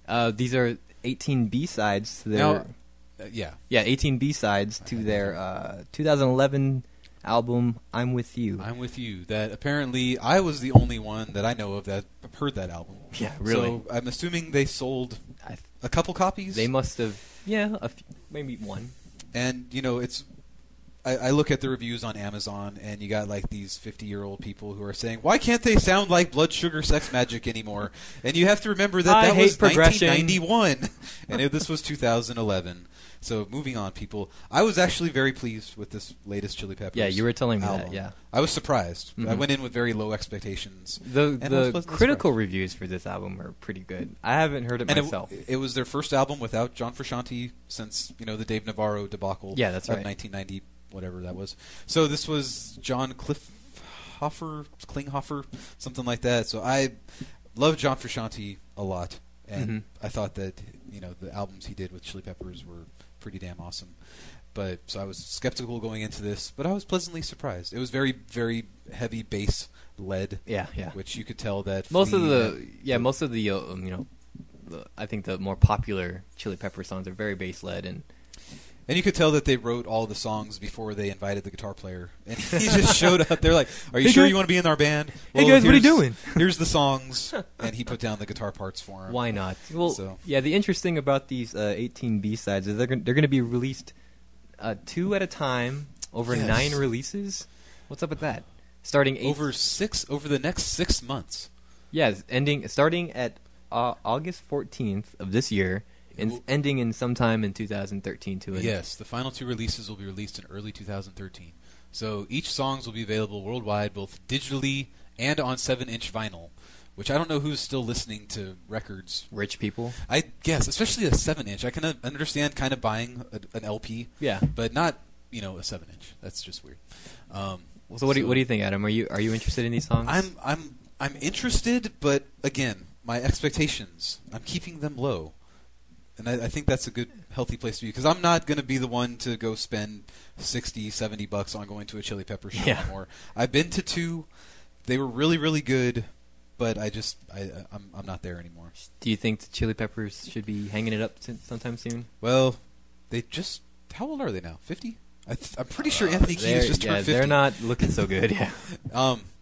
These are 18 B-sides to their 18 B-sides to their 2011 album "I'm With You." I'm With You. That apparently I was the only one that I know of that heard that album. Yeah, really. So I'm assuming they sold a couple copies. They must have. Yeah, maybe one. And it's. I look at the reviews on Amazon, and you got these 50-year-old people who are saying, "Why can't they sound like Blood Sugar Sex Magik anymore?" And you have to remember that was 1991, and this was 2011. So moving on, people. I was actually very pleased with this latest Chili Peppers. Yeah, you were telling me album. that. Yeah, I was surprised. I went in with very low expectations. The critical reviews for this album are pretty good. I haven't heard it myself. It was their first album without John Frusciante since the Dave Navarro debacle. Yeah, that's right. 1990, whatever that was. So this was John Klinghoffer, something like that. So I love John Frusciante a lot, and I thought that the albums he did with Chili Peppers were pretty damn awesome. But so I was skeptical going into this, but I was pleasantly surprised. It was very, very heavy bass led. Yeah. Which you could tell that most of the I think the more popular Chili Pepper songs are very bass led, and you could tell that they wrote all the songs before they invited the guitar player, and he just showed up. They're like, "Are you sure you want to be in our band?" Hey guys, what are you doing? Here's the songs, and he put down the guitar parts for him. Why not? Well, the interesting about these 18 B-sides is they're going to be released 2 at a time over 9 releases. What's up with that? Starting over the next 6 months. Yeah, starting at August 14th of this year. And ending in sometime in 2013 too. Yes, the final 2 releases will be released in early 2013. So each songs will be available worldwide, both digitally and on 7-inch vinyl, which I don't know who's still listening to records. Rich people? I guess, especially a 7-inch. I can understand kind of buying an LP, but not a 7-inch. That's just weird. So what do you think, Adam? Are you interested in these songs? I'm interested, but again, my expectations, I'm keeping them low. And I think that's a good, healthy place to be, because I'm not going to be the one to go spend $60, $70 on going to a Chili Pepper show anymore. I've been to 2. They were really, really good, but I'm not there anymore. Do you think the Chili Peppers should be hanging it up sometime soon? Well, how old are they now? 50? I'm pretty sure Anthony Kiedis just turned 50. They're not looking so good. Yeah.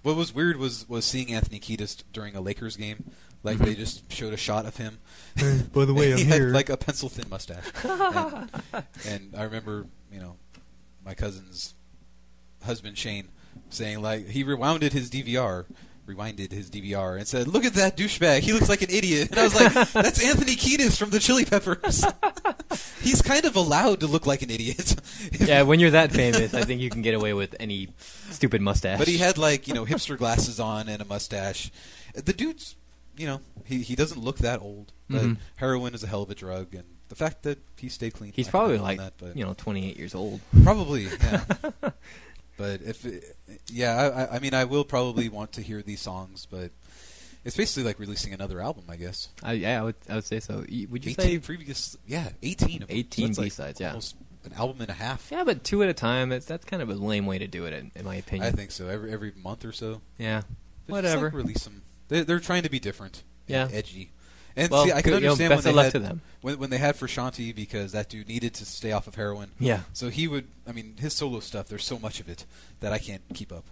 What was weird was seeing Anthony Kiedis during a Lakers game. Like they just showed a shot of him. By the way, I'm here. Had like a pencil thin mustache. and I remember, my cousin's husband Shane saying like he rewinded his DVR and said, "Look at that douchebag. He looks like an idiot." And I was like, "That's Anthony Kiedis from the Chili Peppers." He's kind of allowed to look like an idiot. Yeah, when you're that famous, I think you can get away with any stupid mustache. But he had like, hipster glasses on and a mustache. The dude's, he doesn't look that old. But heroin is a hell of a drug, and the fact that he stayed clean. He's probably like, 28 years old. Probably, yeah. But I will probably want to hear these songs, but it's basically like releasing another album, I guess. I would say so. Would you 18 say previous? Yeah, 18 of them. 18 so B-sides, yeah. Almost an album and a half. Yeah, but 2 at a time. That's kind of a lame way to do it, in my opinion. I think so. Every month or so. Yeah, But whatever. Just, release them. They're trying to be different. Yeah, and edgy. And well, see, I can understand best of luck to them. When they had Frusciante, because that dude needed to stay off of heroin. Yeah. So he would. His solo stuff. There's so much of it that I can't keep up.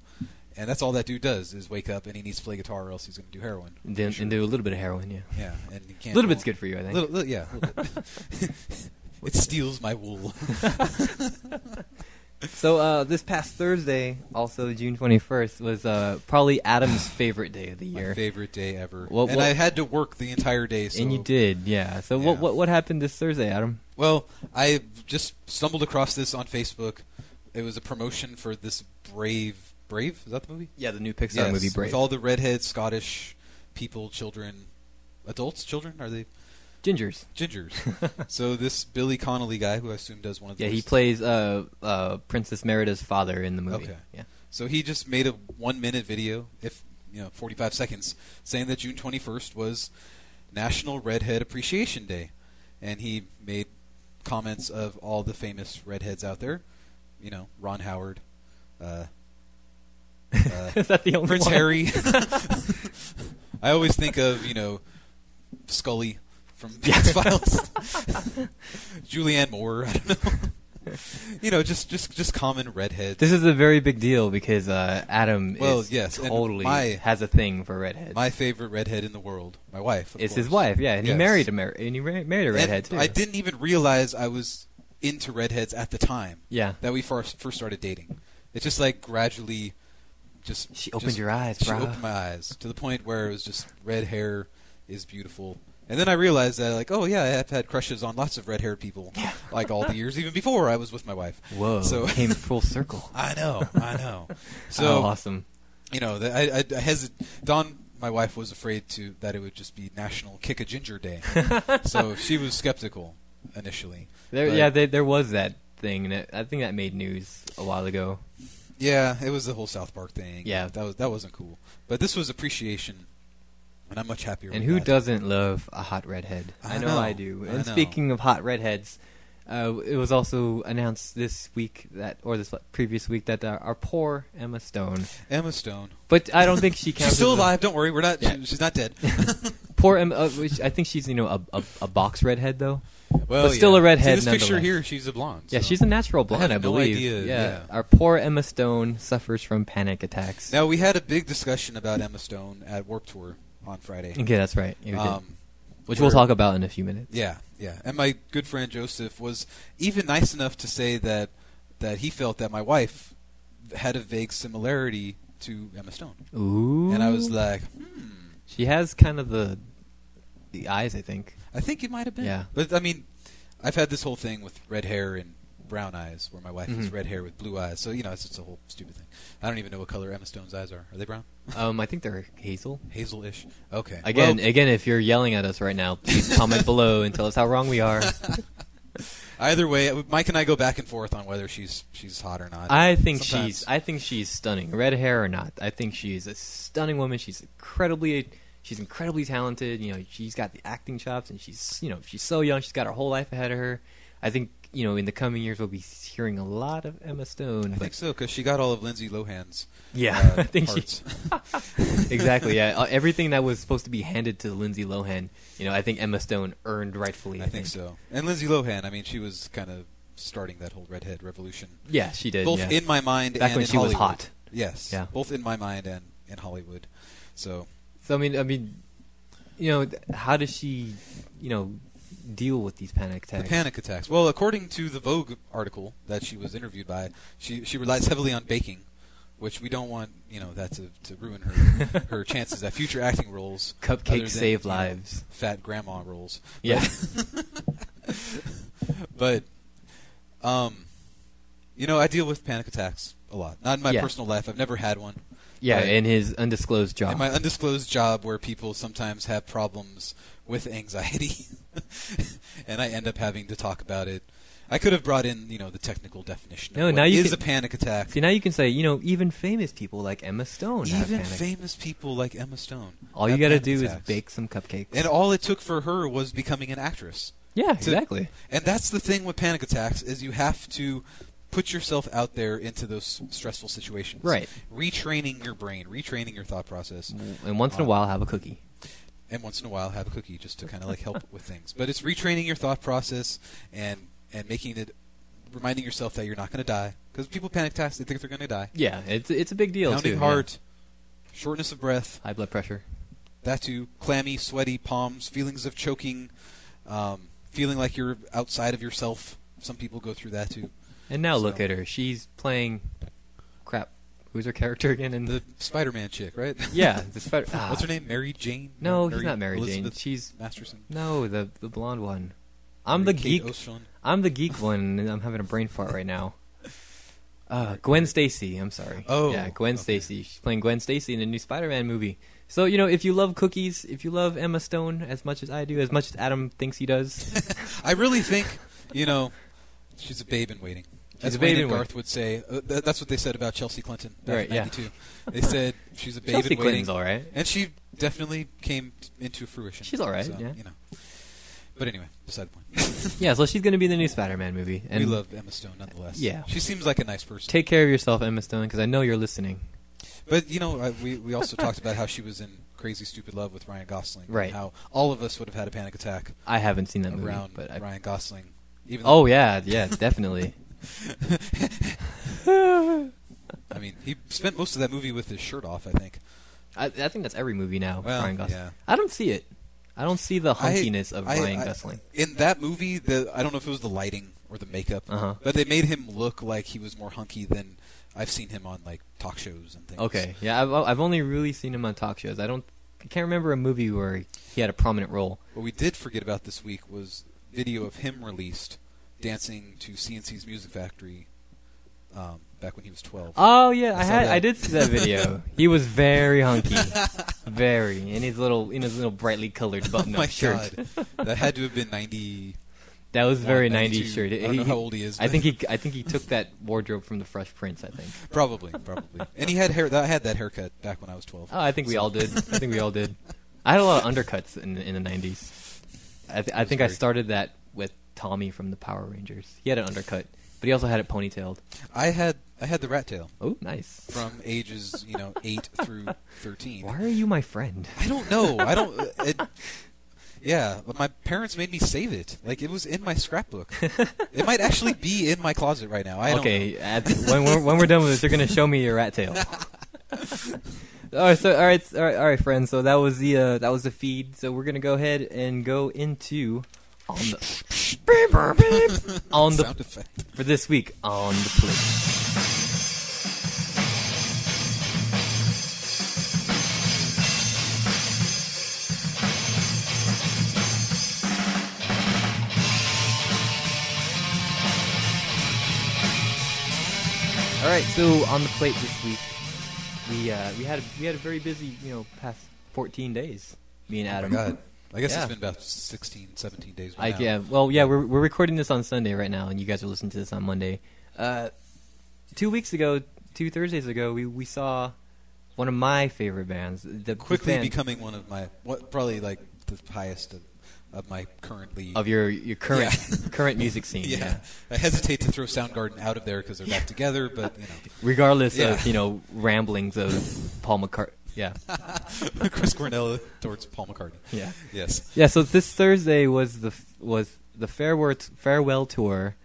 And that's all that dude does is wake up and he needs to play guitar or else he's going to do heroin. And do a little bit of heroin, yeah. Yeah, and you can't. A little bit's good for you, I think. A little bit. It steals my wool. So this past Thursday, also June 21st, was probably Adam's favorite day of the year. My favorite day ever. And I had to work the entire day. So and you did, yeah. So yeah. What happened this Thursday, Adam? Well, I just stumbled across this on Facebook. It was a promotion for this Brave? Is that the movie? Yeah, the new Pixar movie Brave. With all the redhead Scottish people, children, are they? Gingers. So this Billy Connolly guy, who I assume does one of those. Yeah, he plays Princess Merida's father in the movie. Okay. Yeah. So he just made a 1-minute video, 45 seconds, saying that June 21st was National Redhead Appreciation Day. And he made comments of all the famous redheads out there. Ron Howard, is that the only Prince one? Harry. I always think of, Scully from the X-Files. Julianne Moore, I don't know. Just common redheads. This is a very big deal because Adam totally has a thing for redheads. My favorite redhead in the world, my wife. It's his wife, yeah, and he married a redhead too. I didn't even realize I was into redheads at the time. Yeah. That we first started dating. It's just like gradually, she opened your eyes, bro. She opened my eyes to the point where it was just red hair is beautiful. And then I realized that, like, oh yeah, I've had crushes on lots of red-haired people, like all the years, even before I was with my wife. Whoa! So came full circle. I know. So awesome. I Dawn, my wife, was afraid that it would just be National Kick a Ginger Day, so she was skeptical initially. There was that thing, and I think that made news a while ago. Yeah, it was the whole South Park thing. Yeah, that wasn't cool. But this was appreciation. And I'm much happier with that. And who doesn't love a hot redhead? I know I do. And speaking of hot redheads, it was also announced this previous week that our poor Emma Stone. But I don't think she counts. She's still alive. Don't worry. She's not dead. Poor Emma. I think she's a box redhead though. Well, but still a redhead. See, this picture here, she's a blonde. So. Yeah, she's a natural blonde, I believe. No idea. Yeah. Our poor Emma Stone suffers from panic attacks. Now we had a big discussion about Emma Stone at Warped Tour on Friday. Okay, that's right. Yeah, which we'll talk about in a few minutes. Yeah. And my good friend Joseph was even nice enough to say that he felt that my wife had a vague similarity to Emma Stone. Ooh. And I was like, She has kind of the eyes, I think. I think it might have been. Yeah. But, I've had this whole thing with red hair and brown eyes, where my wife has red hair with blue eyes. So, it's just a whole stupid thing. I don't even know what color Emma Stone's eyes are. Are they brown? I think they're hazel. Hazel-ish. Okay. Again, if you're yelling at us right now, please comment below and tell us how wrong we are. Either way, Mike and I go back and forth on whether she's hot or not. I think she's stunning, red hair or not. I think she's a stunning woman. She's incredibly talented. She's got the acting chops, and she's so young. She's got her whole life ahead of her. I think in the coming years we'll be hearing a lot of Emma Stone. I think so, because she got all of Lindsay Lohan's I think parts. Exactly, yeah. Everything that was supposed to be handed to Lindsay Lohan, I think Emma Stone earned rightfully. I think so. And Lindsay Lohan, I mean, she was kind of starting that whole redhead revolution. Yeah, she did. Both in my mind back and when in she Hollywood. was hot. Yes. Yeah. Both in my mind and in Hollywood. So I mean, how does she, deal with these panic attacks? The panic attacks. Well, according to the Vogue article that she was interviewed by, she relies heavily on baking, which we don't want, that to ruin her chances at future acting roles. Cupcakes save lives. Fat grandma roles. Yeah. But, I deal with panic attacks a lot. Not in my personal life. I've never had one. Yeah, in his undisclosed job. In my undisclosed job, where people sometimes have problems with anxiety, and I end up having to talk about it. I could have brought in, the technical definition of what is a panic attack. See, now you can say, even famous people like Emma Stone have Even panic. famous people like Emma Stone. All you got to do is bake some cupcakes. And all it took for her was becoming an actress. Yeah, exactly. And that's the thing with panic attacks, is you have to put yourself out there into those stressful situations. Right. Retraining your brain, retraining your thought process. And once in a while, have a cookie. And once in a while, have a cookie, just to kind of help with things. But it's retraining your thought process and making it, reminding yourself that you're not going to die. Because people panic attacks, they think they're going to die. Yeah, it's a big deal, Pounding heart, shortness of breath. High blood pressure. That too. Clammy, sweaty palms, feelings of choking, feeling like you're outside of yourself. Some people go through that too. And now look at her. She's playing... Crap. Who's her character again? In the Spider-Man chick, right? Yeah. The What's her name? Mary Jane? No, she's not Mary Jane. She's... Masterson? No, the blonde one. I'm the geek. I'm the geek one, and I'm having a brain fart right now. Gwen Stacy. I'm sorry. Oh. Yeah, Gwen Stacy. She's playing Gwen Stacy in the new Spider-Man movie. So, if you love cookies, if you love Emma Stone as much as I do, as much as Adam thinks he does... I really think, she's a babe in waiting. As Wayne and Garth would say, that's what they said about Chelsea Clinton back in '92. Yeah. They said she's a babe Chelsea in waiting. Clinton's all right. And she definitely came into fruition. She's all right, so, yeah. But anyway, beside the point. Yeah, so she's going to be in the new Spider-Man movie. And we love Emma Stone nonetheless. Yeah. She seems like a nice person. Take care of yourself, Emma Stone, because I know you're listening. But, we also talked about how she was in Crazy Stupid Love with Ryan Gosling. Right. And how all of us would have had a panic attack. I haven't seen that movie. But Ryan Gosling. Yeah, definitely. I mean, he spent most of that movie with his shirt off, I think. I think that's every movie now, well, Ryan Gosling. Yeah. I don't see it. I don't see the hunkiness of Ryan Gosling. In that movie, I don't know if it was the lighting or the makeup, but they made him look like he was more hunky than I've seen him on talk shows and things. Okay, yeah, I've only really seen him on talk shows. I can't remember a movie where he had a prominent role. What we did forget about this week was video of him released dancing to CNC's Music Factory back when he was 12. Oh yeah, I did see that video. He was very hunky, very in his little brightly colored button-up shirt. God. That had to have been 90. That was very 90s shirt. I don't know how old he is. I think he took that wardrobe from the Fresh Prince. I think probably. And he had hair. I had that haircut back when I was 12. Oh, I think we all did. I had a lot of undercuts in the 90s. I think I started that with Tommy from the Power Rangers. He had an undercut, but he also had it ponytailed. I had the rat tail. Oh, nice. From ages 8 through 13. Why are you my friend? I don't know. Yeah, but my parents made me save it. It was in my scrapbook. It might actually be in my closet right now. I don't know. When we're done with this, you're gonna show me your rat tail. All right, friends. So that was the feed. So we're gonna go ahead and go into on the sound effect for this week on the plate. All right, so on the plate this week, we had a very busy past 14 days. Me and Adam. Oh my God. I guess it's been about 16, 17 days. We're recording this on Sunday right now, and you guys are listening to this on Monday. 2 Thursdays ago, we saw one of my favorite bands. Quickly becoming one of my probably the highest of of my currently of your current current music scene. Yeah. I hesitate to throw Soundgarden out of there because they're back together, but regardless of ramblings of Paul McCartney. Yeah. Chris Cornell towards Paul McCartney. Yeah. Yes. Yeah. So this Thursday was the farewell tour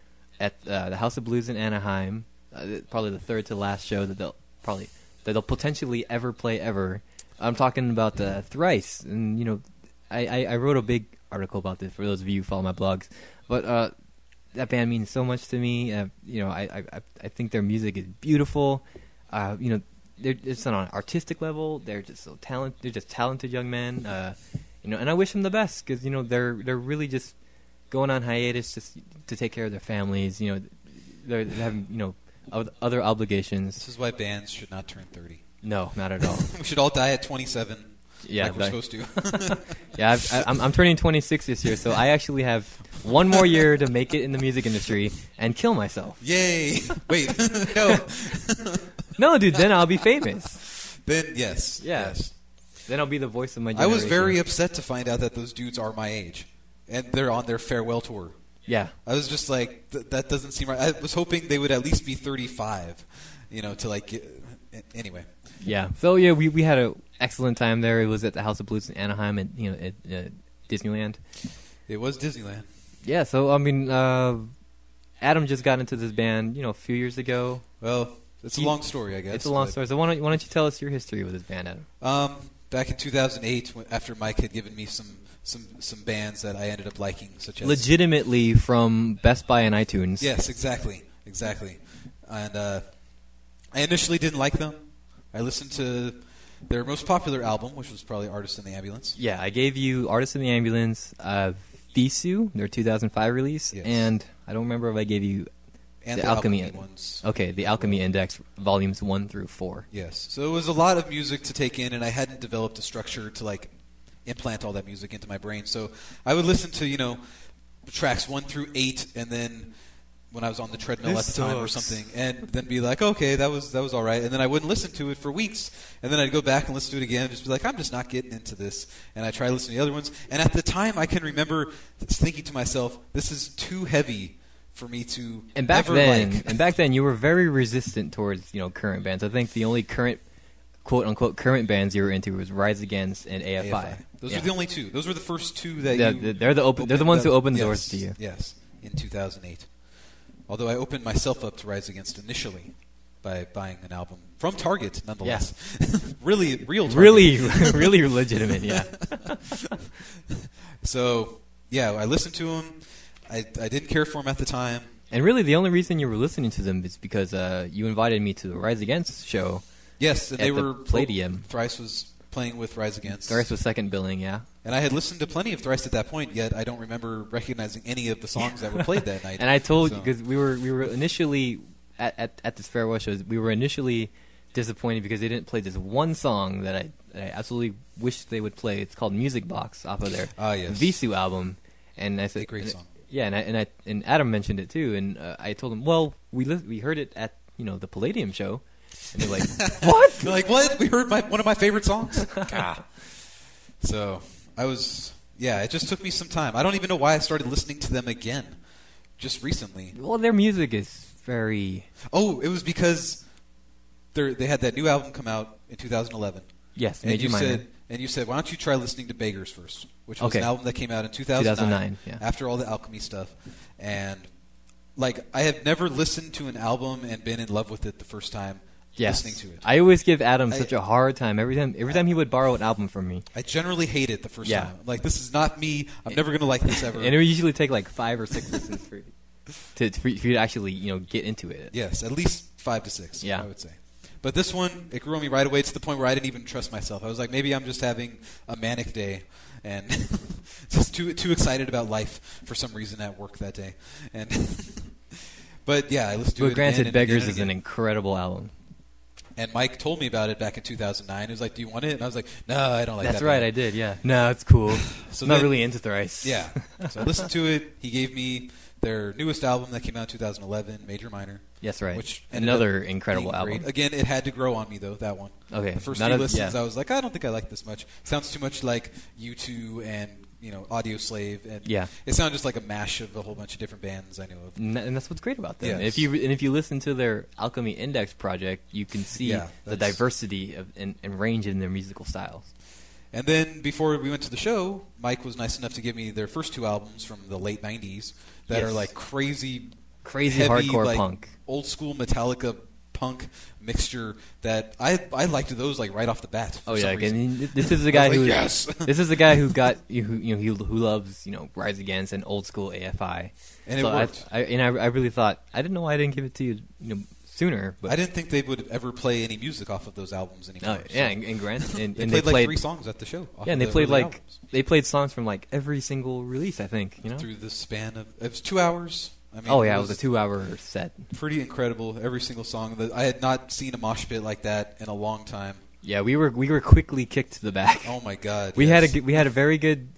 at the House of Blues in Anaheim. Probably the third to last show that they'll potentially ever play ever. I'm talking about Thrice, and I wrote a big article about this for those of you who follow my blogs. But that band means so much to me. I think their music is beautiful. They're just on an artistic level. They're just so talented. They're just talented young men. And I wish them the best because they're really just going on hiatus just to take care of their families. They're having other obligations. This is why bands should not turn 30. No, not at all. We should all die at 27. Yeah, like we're supposed to. Yeah, I'm turning 26 this year, so I actually have one more year to make it in the music industry and kill myself. Yay! Wait, no. No, dude, then I'll be famous. Then, yes. Yeah. Yes. Then I'll be the voice of my generation. I was very upset to find out that those dudes are my age, and they're on their farewell tour. Yeah. I was just like, that doesn't seem right. I was hoping they would at least be 35, to like, anyway. Yeah. So, yeah, we had an excellent time there. It was at the House of Blues in Anaheim at Disneyland. It was Disneyland. Yeah, so, I mean, Adam just got into this band, a few years ago. Well, it's a long story, I guess. It's a long story. So why don't you tell us your history with this band, Adam? Back in 2008, after Mike had given me some bands that I ended up liking, such as... Legitimately from Best Buy and iTunes. Yes, exactly. And I initially didn't like them. I listened to their most popular album, which was probably Artist in the Ambulance. Yeah, I gave you Artist in the Ambulance, Visu, their 2005 release, yes. And I don't remember if I gave you the Alchemy ones. Okay, the Alchemy Index, volumes 1 through 4. Yes, so it was a lot of music to take in, and I hadn't developed a structure to like implant all that music into my brain. So I would listen to tracks 1 through 8, and then when I was on the treadmill at the time or something, and then be like, okay, that was all right, and then I wouldn't listen to it for weeks, and then I'd go back and listen to it again, and just be like, I'm just not getting into this, and I try to listen to the other ones, and at the time I can remember thinking to myself, this is too heavy for me to ever like. And back then you were very resistant towards current bands. I think the only current quote unquote current bands you were into was Rise Against and AFI. Those were the only two. Those were the first two that they're the ones who opened the doors to you. Yes, in 2008. Although I opened myself up to Rise Against initially by buying an album from Target, nonetheless. Yeah. Really real Target. Really legitimate, yeah. So, yeah, I listened to them. I didn't care for them at the time. And really the only reason you were listening to them is because you invited me to the Rise Against show. Yes, and they were Palladium. Thrice was playing with Rise Against. Thrice was second billing, yeah. And I had listened to plenty of Thrice at that point, yet I don't remember recognizing any of the songs that were played that night. And I told you, because we were initially, at this farewell show, we were initially disappointed because they didn't play this one song that I absolutely wished they would play. It's called Music Box off of their Visu album. And I said, a great song. Yeah, and Adam mentioned it too, and I told him, well, we heard it at the Palladium show. And they're like, what? They're like, what? We heard one of my favorite songs? So it just took me some time. I don't even know why I started listening to them again just recently. Well, their music is very... Oh, it was because they had that new album come out in 2011. Yes, and you said, why don't you try listening to Beggars first, which was an album that came out in 2009 after all the Alchemy stuff. And I have never listened to an album and been in love with it the first time. Yes. Listening to it. I always give Adam such a hard time every time he would borrow an album from me. I generally hate it the first time. This is not me. I'm never going to like this ever. And it would usually take 5 or 6 listens for you to actually get into it. Yes, at least 5 to 6. Yeah. I would say. But this one, it grew on me right away to the point where I didn't even trust myself. I was like, maybe I'm just having a manic day and just too excited about life for some reason at work that day. And but yeah, I listened to it. But granted, Beggars is an incredible album. And Mike told me about it back in 2009. He was like, do you want it? And I was like, no, I don't like that. That's right, I did, yeah. No, it's cool. So I'm not really into Thrice. Yeah. So I listened to it. He gave me their newest album that came out in 2011, Major Minor. Yes, right. Which another incredible album. Great. Again, it had to grow on me, though, that one. Okay. The first few listens, I was like, I don't think I like this much. Sounds too much like U2 and Audio Slave, and yeah. it sounded just like a mash of a whole bunch of different bands I knew of. And that's what's great about them. Yes. If you listen to their Alchemy Index project, you can see the diversity and range in their musical styles. And then before we went to the show, Mike was nice enough to give me their first 2 albums from the late 90s that are like crazy heavy, hardcore like, punk, old school Metallica punk mixture that I liked those like right off the bat. Oh yeah, and this is the guy who this is the guy who got who loves Rise Against and old school AFI, and it worked. I really thought, I didn't know why I didn't give it to you sooner. But I didn't think they would ever play any music off of those albums anymore. Yeah, and Grant and they played like 3 songs at the show. Yeah, and they played they played songs from like every single release, I think. Through the span of it was 2 hours. I mean, it was a 2-hour set. Pretty incredible. Every single song. I had not seen a mosh pit like that in a long time. Yeah, we were quickly kicked to the back. Oh my god! We had a very good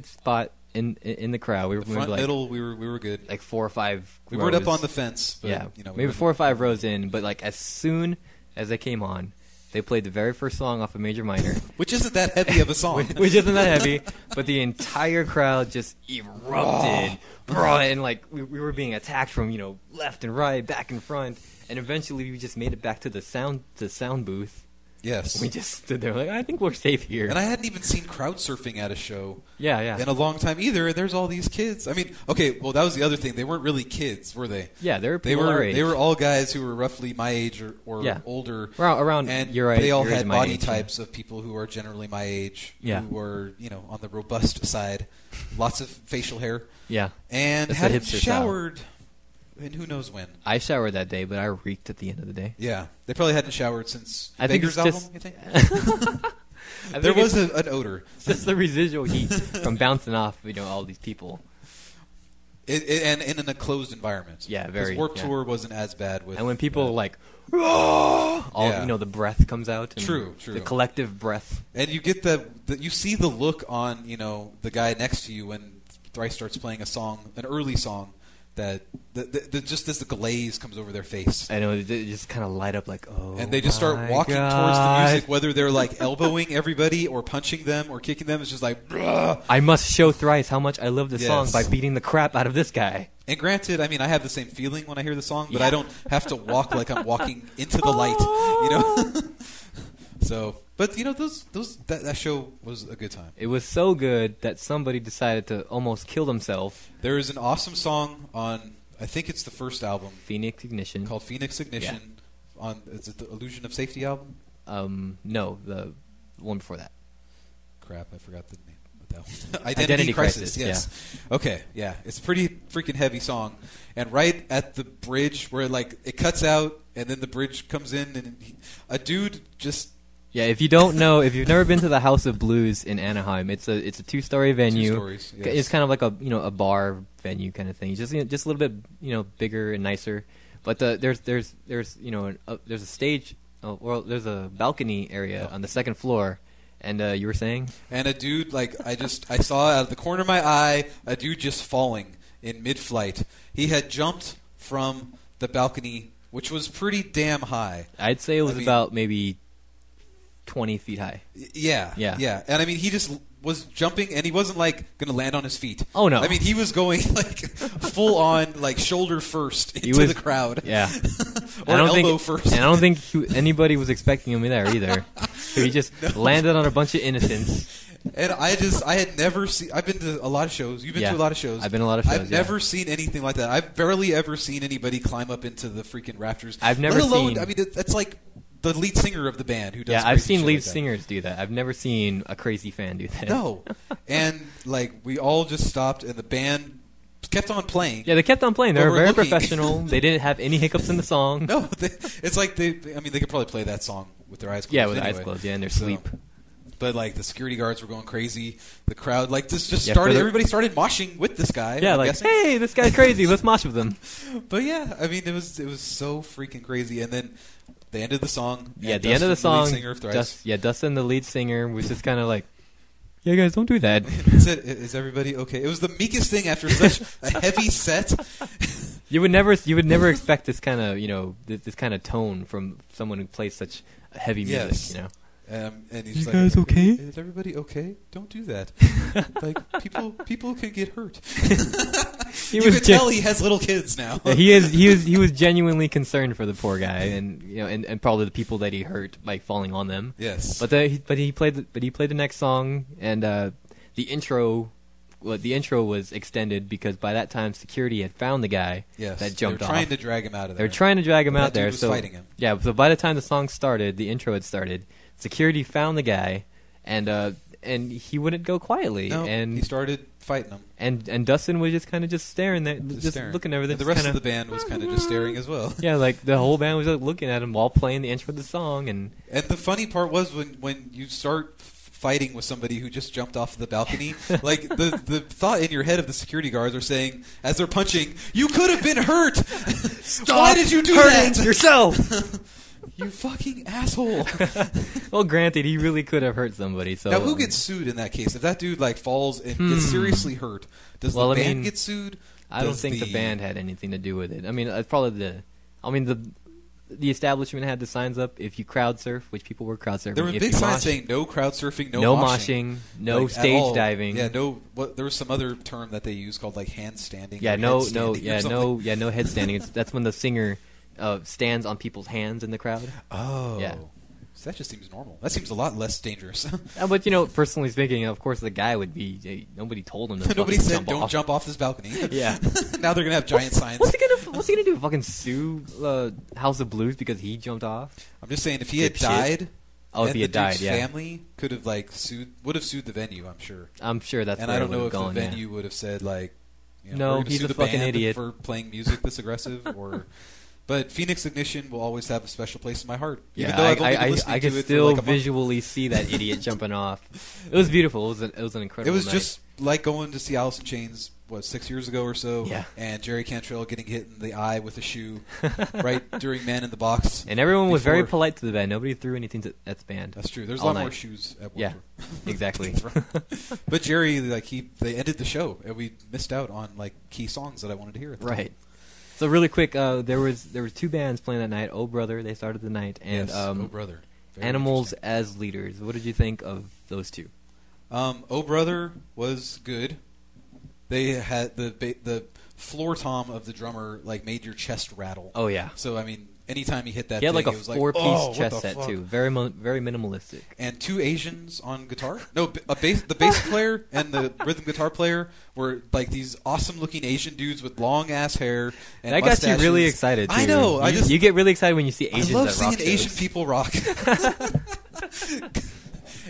spot in the crowd. We were front like, middle. We were good. Like 4 or 5. We weren't up on the fence. But, yeah, maybe 4 or 5 rows in. But like as soon as they came on, they played the very first song off of Major Minor, which isn't that heavy of a song. which isn't that heavy, but the entire crowd just erupted. And like we were being attacked from left and right, back and front, and eventually we just made it back to the sound booth. Yes, we just stood there like, I think we're safe here. And I hadn't even seen crowd surfing at a show. Yeah. In a long time either. And there's all these kids. I mean, okay, well that was the other thing. They weren't really kids, were they? Yeah, they were all guys who were roughly my age or older. Around and your age. They all had body age, types of people who are generally my age. Yeah. Who were on the robust side, lots of facial hair. Yeah. And that's hadn't showered. And who knows when. I showered that day, but I reeked at the end of the day. Yeah. They probably hadn't showered since the Beggar's album, you think? There was an odor. It's just the residual heat from bouncing off all these people. And in a closed environment. Yeah, very. Because Warped Tour wasn't as bad with... And when people the breath comes out. And True. The collective breath. And you get you see the look on, the guy next to you when Thrice starts playing an early song, that just as the glaze comes over their face. I know, they just kind of light up like, and they just start walking towards the music, whether they're like elbowing everybody or punching them or kicking them. It's just like, bruh. I must show Thrice how much I love this song by beating the crap out of this guy. And granted, I mean, I have the same feeling when I hear the song, but I don't have to walk like I'm walking into the light, So, but that show was a good time. It was so good that somebody decided to almost kill themselves. There is an awesome song on, I think it's the first album, Phoenix Ignition, called Phoenix Ignition. Yeah. Is it the Illusion of Safety album? No, the one before that. Crap, I forgot the name of that one. Identity Crisis. Yes. Yeah. Okay. Yeah, it's a pretty freaking heavy song, and right at the bridge where it cuts out, and then the bridge comes in, and a dude just. Yeah, if you don't know, if you've never been to the House of Blues in Anaheim, it's a 2-story venue. 2 stories, yes. It's kind of like a bar venue kind of thing. Just a little bit bigger and nicer. But there's a stage, there's a balcony area on the second floor. And you were saying? And a dude I saw out of the corner of my eye a dude just falling in mid-flight. He had jumped from the balcony, which was pretty damn high. I'd say it was about maybe 20 feet high. Yeah. And I mean, he just was jumping, and he wasn't going to land on his feet. Oh no! I mean, he was going full on, shoulder first into the crowd. Yeah. Or elbow first. And I don't think anybody was expecting him there either. So he just landed on a bunch of innocents. And I had never seen. I've been to a lot of shows. You've been to a lot of shows. I've been to a lot of shows. I've never seen anything like that. I've barely ever seen anybody climb up into the freaking rafters. I've never seen. I mean, that's like the lead singer of the band who does. Yeah, I've seen lead singers do that. I've never seen a crazy fan do that. No, and we all just stopped, and the band kept on playing. Yeah, they kept on playing. They were very professional. They didn't have any hiccups in the song. No, it's like they could probably play that song with their eyes closed. Yeah, with their eyes closed. Yeah, in their sleep. But the security guards were going crazy. The crowd this just started. Everybody started moshing with this guy. Yeah, hey, this guy's crazy. Let's mosh with him. But yeah, I mean, it was so freaking crazy. And then the end of the song. Yeah, the end of the song. The lead singer of Thrice. Dustin, the lead singer, was just kind of like, "Yeah, guys, don't do that." Is everybody okay? It was the meekest thing after such a heavy set. You would never expect this kind of this kind of tone from someone who plays such heavy music. And he's you guys okay? Is everybody okay? Don't do that. Like people can get hurt. You can tell he has little kids now. Yeah, he was genuinely concerned for the poor guy, and and probably the people that he hurt by falling on them. Yes. But he played the next song, and the intro. Well, the intro was extended because by that time security had found the guy that jumped off. They were trying to drag him out of there. They were trying to drag him out there. So fighting him. Yeah, so by the time the song started, the intro had started. Security found the guy, and he wouldn't go quietly. No, and he started fighting him. And Dustin was just kind of staring there, just looking over there. And the rest of the band was kind of just staring as well. Yeah, like the whole band was looking at him while playing the intro of the song. And the funny part was when you start fighting with somebody who just jumped off the balcony, like the thought in your head of the security guards are saying as they're punching, "You could have been hurt. Stop Why did you do hurting that yourself? You fucking asshole." Well, granted, he really could have hurt somebody. So now, who gets sued in that case? If that dude falls and gets seriously hurt, does the band get sued? I don't think the band had anything to do with it. I mean, it's probably the establishment had the signs up. If you crowd surf, which people were crowd surfing, there were big signs saying no crowd surfing, no moshing, no stage diving. Yeah, no. There was some other term that they used called handstanding. Yeah, no headstanding. That's when the singer stands on people's hands in the crowd. Oh, yeah. So that just seems normal. That seems a lot less dangerous. But personally speaking, of course, the guy would be. Nobody told him to. Nobody said don't jump off this balcony. Yeah. Now they're gonna have giant signs. What's he gonna do? Fucking sue House of Blues because he jumped off? I'm just saying, if he had died. Oh, if he had died, yeah. Family could have would have sued the venue. I'm sure. I'm sure that's. And I don't know if the venue would have said no, he's a fucking idiot for playing music this aggressive or. But Phoenix Ignition will always have a special place in my heart. Even though I've only been listening I to can it still for visually see that idiot jumping off. It was beautiful. It was an incredible. It was night. just like going to see Alice in Chains 6 years ago or so. Yeah. And Jerry Cantrell getting hit in the eye with a shoe right during Man in the Box. And everyone was very polite to the band. Nobody threw anything at the band. That's true. There's a lot more shoes at Warped Tour. Exactly. But Jerry, they ended the show and we missed out on key songs that I wanted to hear at the time. So really quick, there was two bands playing that night. Oh Brother, they started the night, and Oh Brother, very Animals as Leaders. What did you think of those two? Oh Brother was good. They had the floor tom of the drummer made your chest rattle. Oh yeah. So I mean, anytime he hit that, he had thing, a it was 4-piece chest set too. Very minimalistic. And two Asians on guitar. No, the bass player and the rhythm guitar player were these awesome looking Asian dudes with long ass hair. And that got you really excited. Too. I know. You get really excited when you see Asians. I love at rock seeing Asian people rock.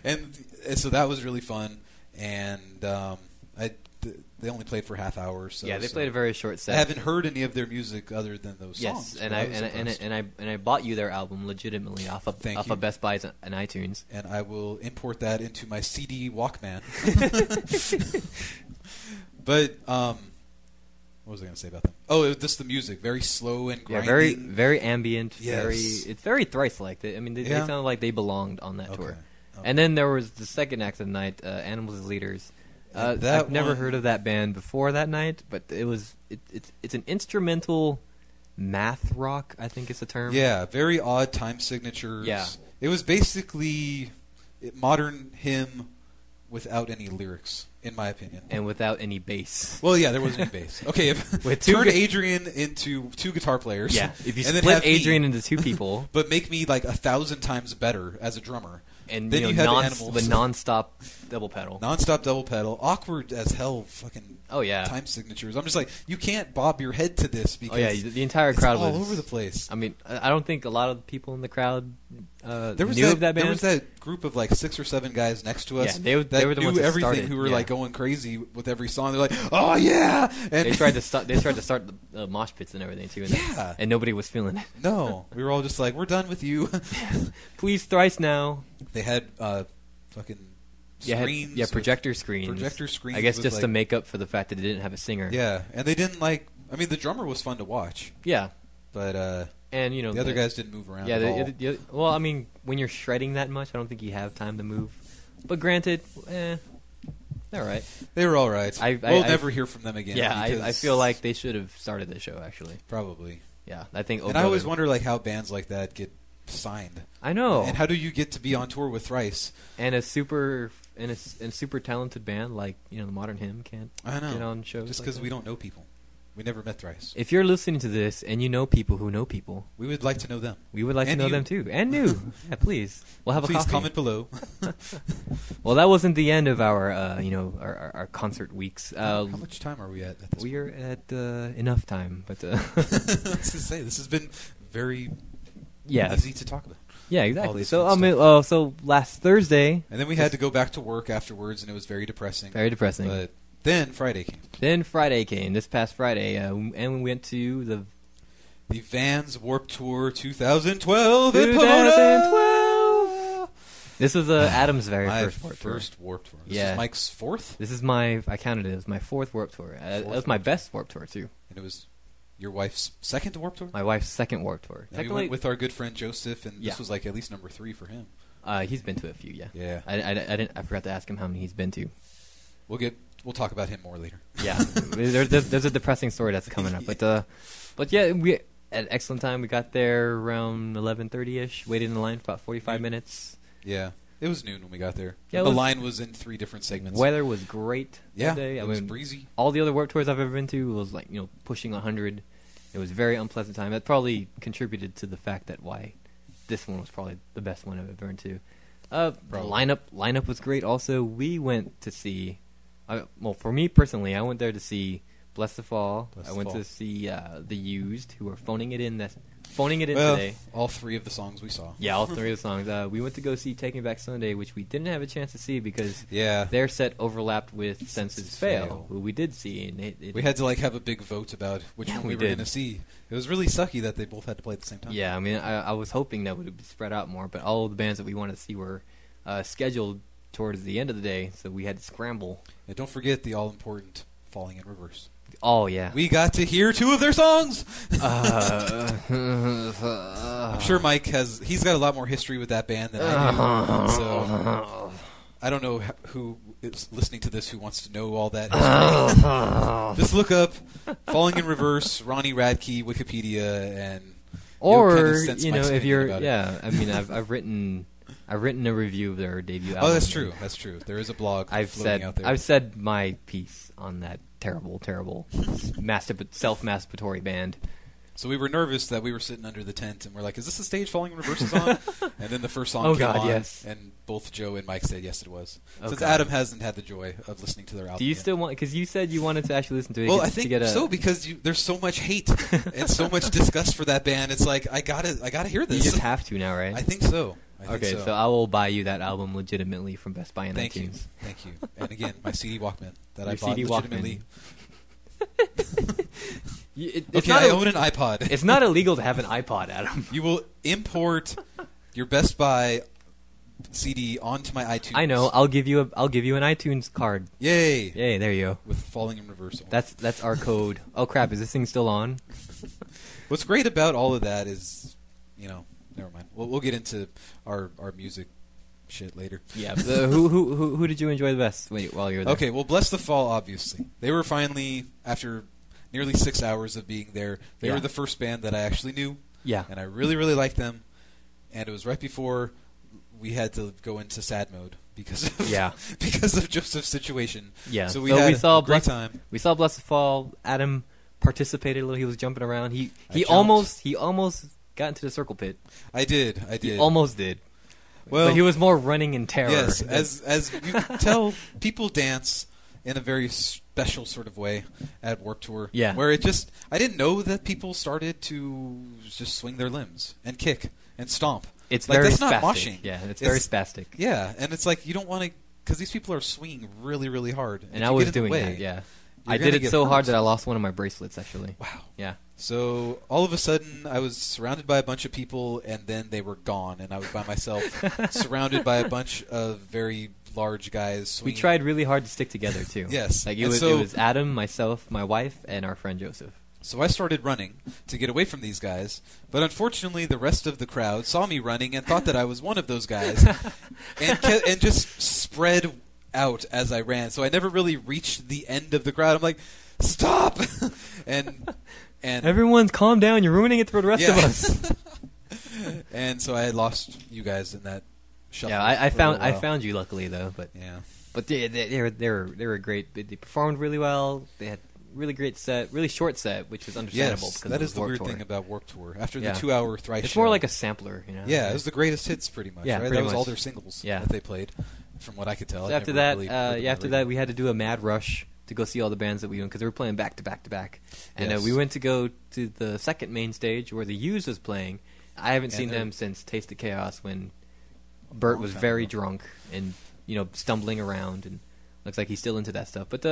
and so that was really fun. And they only played for half hour. So yeah, they played a very short set. I haven't heard any of their music other than those songs. Yes, and I bought you their album legitimately off of Best Buy and iTunes. And I will import that into my CD Walkman. But what was I going to say about them? Oh, it was just the music, very slow and grinding. Yeah, very ambient. Yes. It's very Thrice-like. I mean, they sounded like they belonged on that tour. Okay. And then there was the second act of the night, Animals as Leaders. I've never heard of that band before that night, but it's an instrumental math rock, I think is the term. Yeah, very odd time signatures. Yeah. It was basically modern hymn without any lyrics, in my opinion. And without any bass. Well, yeah, there wasn't any bass. Okay, turn Adrian into two guitar players. Yeah, if you split Adrian into two people. But make me 1,000 times better as a drummer. And then you have Animals. The non-stop double pedal. Non-stop double pedal. Awkward as hell fucking time signatures. I'm just you can't bob your head to this because the entire crowd was all over the place. I mean, I don't think a lot of the people in the crowd knew of that band. There was that group of 6 or 7 guys next to us they were the ones knew that everything, started. who were going crazy with every song. They're oh yeah! And they tried to start the mosh pits and everything too. And nobody was feeling it. No, we were all just we're done with you. Please Thrice now. They had fucking screens. Projector screens. Projector screens. I guess just to make up for the fact that they didn't have a singer. Yeah, and they didn't I mean, the drummer was fun to watch. Yeah, but and the other guys didn't move around. Yeah, well, I mean, when you're shredding that much, I don't think you have time to move. But granted, they're all right. They were all right. We'll never hear from them again. Yeah, I feel like they should have started the show actually. Probably. Yeah, I think. And I always wonder how bands like that get signed. I know. And how do you get to be on tour with Thrice? And a super talented band like the Modern Hymn can't get on shows. Just because we don't know people. We never met Thrice. If you're listening to this and you know people who know people, we would like to know them. We would like to know them too. And new. Yeah, please. We'll have a coffee. Please comment below. Well, that wasn't the end of our our concert weeks. How much time are we at this We are at enough time, but I was going to say, this has been very easy to talk about. Yeah, exactly. So so last Thursday, and then we had to go back to work afterwards, and it was very depressing. Very depressing. But then Friday came. This past Friday, and we went to the Vans Warped Tour 2012 2012. This was Adam's very first Warped Tour. This is Mike's fourth? This is I counted it. It was my fourth Warped Tour. It was my best Warped Tour, too. And it was your wife's second Warped Tour? My wife's second Warped Tour. We went with our good friend Joseph, and this was like at least number 3 for him. He's been to a few, yeah. Yeah. I forgot to ask him how many he's been to. We'll talk about him more later. Yeah, there's a depressing story that's coming up, but yeah, we had an excellent time. We got there around 11:30ish. Waited in the line for about 45 minutes. Yeah, it was noon when we got there. Yeah, the line was in 3 different segments. Weather was great. Yeah, that day. It was breezy. All the other Warped Tours I've ever been to was pushing 100. It was a very unpleasant time. That probably contributed to the fact that why this one was probably the best one I've ever been to. The lineup was great. Also, we went to see. For me personally, I went there to see Bless the Fall. I went to see The Used, who are phoning it in today. All 3 of the songs we saw. Yeah, all 3 of the songs. We went to go see Take Me Back Sunday, which we didn't have a chance to see because their set overlapped with Senses Fail, who we did see. And we had to have a big vote about which one we were going to see. It was really sucky that they both had to play at the same time. Yeah, I mean, I was hoping that would be spread out more, but all of the bands that we wanted to see were scheduled towards the end of the day, so we had to scramble. And don't forget the all-important Falling in Reverse. Oh, yeah. We got to hear 2 of their songs! I'm sure Mike he's got a lot more history with that band than I do. So I don't know who is listening to this who wants to know all that history. Just look up Falling in Reverse, Ronnie Radke, Wikipedia, and if you're I mean, I've written a review of their debut album. Oh, that's true. That's true. There is a blog floating out there. I've said my piece on that terrible self-masturbatory band. So we were nervous that we were sitting under the tent, and we're like, is this the stage Falling in Reverse is on? And then the first song came on, and both Joe and Mike said yes it was. Since Adam hasn't had the joy of listening to their album. Do you still want, because you said you wanted to actually listen to it. Well, I think so, because there's so much hate and so much disgust for that band. It's like, I gotta hear this. You just have to now, right? I think so. So I will buy you that album legitimately from Best Buy and iTunes. Thank you. And again, my CD Walkman that I bought legitimately. I own an iPod. It's not illegal to have an iPod, Adam. You will import your Best Buy CD onto my iTunes. I know. I'll give you an iTunes card. Yay! There you go. With Falling in Reverse. That's our code. Oh crap! Is this thing still on? What's great about all of that is, never mind. We'll get into our music shit later. Yeah. Who did you enjoy the best while you were there? Okay. Well, Bless the Fall. Obviously, they were finally, after nearly 6 hours of being there, they were the first band that I actually knew. Yeah. And I really, really liked them. And it was right before we had to go into sad mode because of Joseph's situation. Yeah. So we saw a great time. We saw Bless the Fall. Adam participated a little. He was jumping around. He almost got into the circle pit. I did. He almost did. Well, but he was more running in terror. Yes, as you can tell, people dance in a very special sort of way at Warped Tour. Yeah. Where I didn't know that people started to just swing their limbs and kick and stomp. It's very that's spastic. Not moshing. Yeah, it's very spastic. Yeah, and it's like you don't want to, because these people are swinging really, really hard. And I was doing that, yeah. I did it so hard that I lost one of my bracelets, actually. Wow. Yeah. So all of a sudden, I was surrounded by a bunch of people, and then they were gone, and I was by myself, surrounded by a bunch of very large guys swinging. We tried really hard to stick together, too. Yes. It was Adam, myself, my wife, and our friend Joseph. So I started running to get away from these guys, but unfortunately the rest of the crowd saw me running and thought that I was one of those guys, and just spread out as I ran. So I never really reached the end of the crowd. I'm like, stop! and everyone's calm down. You're ruining it for the rest of us. And so I had lost you guys in that shuffle. Yeah, I found you luckily though, but yeah. But they were great. They performed really well. They had really great set, really short set, which was understandable. Yes, because that it is the weird thing about Warped Tour. After the 2-hour Thrice it's show, more like a sampler, Yeah, it was the greatest hits, pretty much. Yeah, right? pretty That was much. all their singles that they played, from what I could tell. So after that, we had to do a mad rush to go see all the bands that we owned because they were playing back to back to back. And we went to go to the second main stage where the Used was playing. I haven't seen them since Taste of Chaos when Bert was very drunk and stumbling around, and looks like he's still into that stuff. But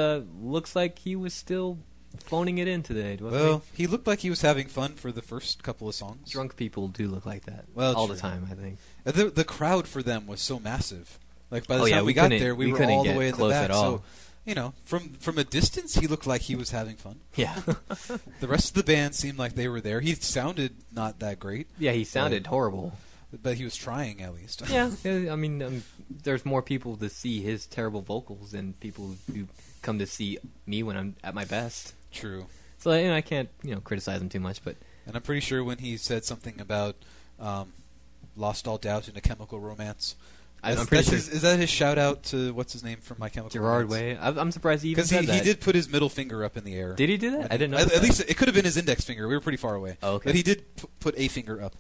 looks like he was still phoning it in today. Well, he looked like he was having fun for the first couple of songs. Drunk people do look like that all the time, I think. The crowd for them was so massive. Like by the time we got there, we were all the way in the back. So, from a distance, he looked like he was having fun. Yeah. The rest of the band seemed like they were there. He sounded not that great. Yeah, he sounded horrible. But he was trying, at least. Yeah, I mean, there's more people to see his terrible vocals than people who come to see me when I'm at my best. True. So I can't criticize him too much, but. And I'm pretty sure when he said something about lost all doubt in a chemical romance. I'm pretty sure. Is that his shout out to what's his name from My Chemical Gerard Romance? Way? I'm surprised he even said that. Because he did put his middle finger up in the air. Did he do that? I didn't know. At least it could have been his index finger. We were pretty far away. Oh, okay. But he did put a finger up.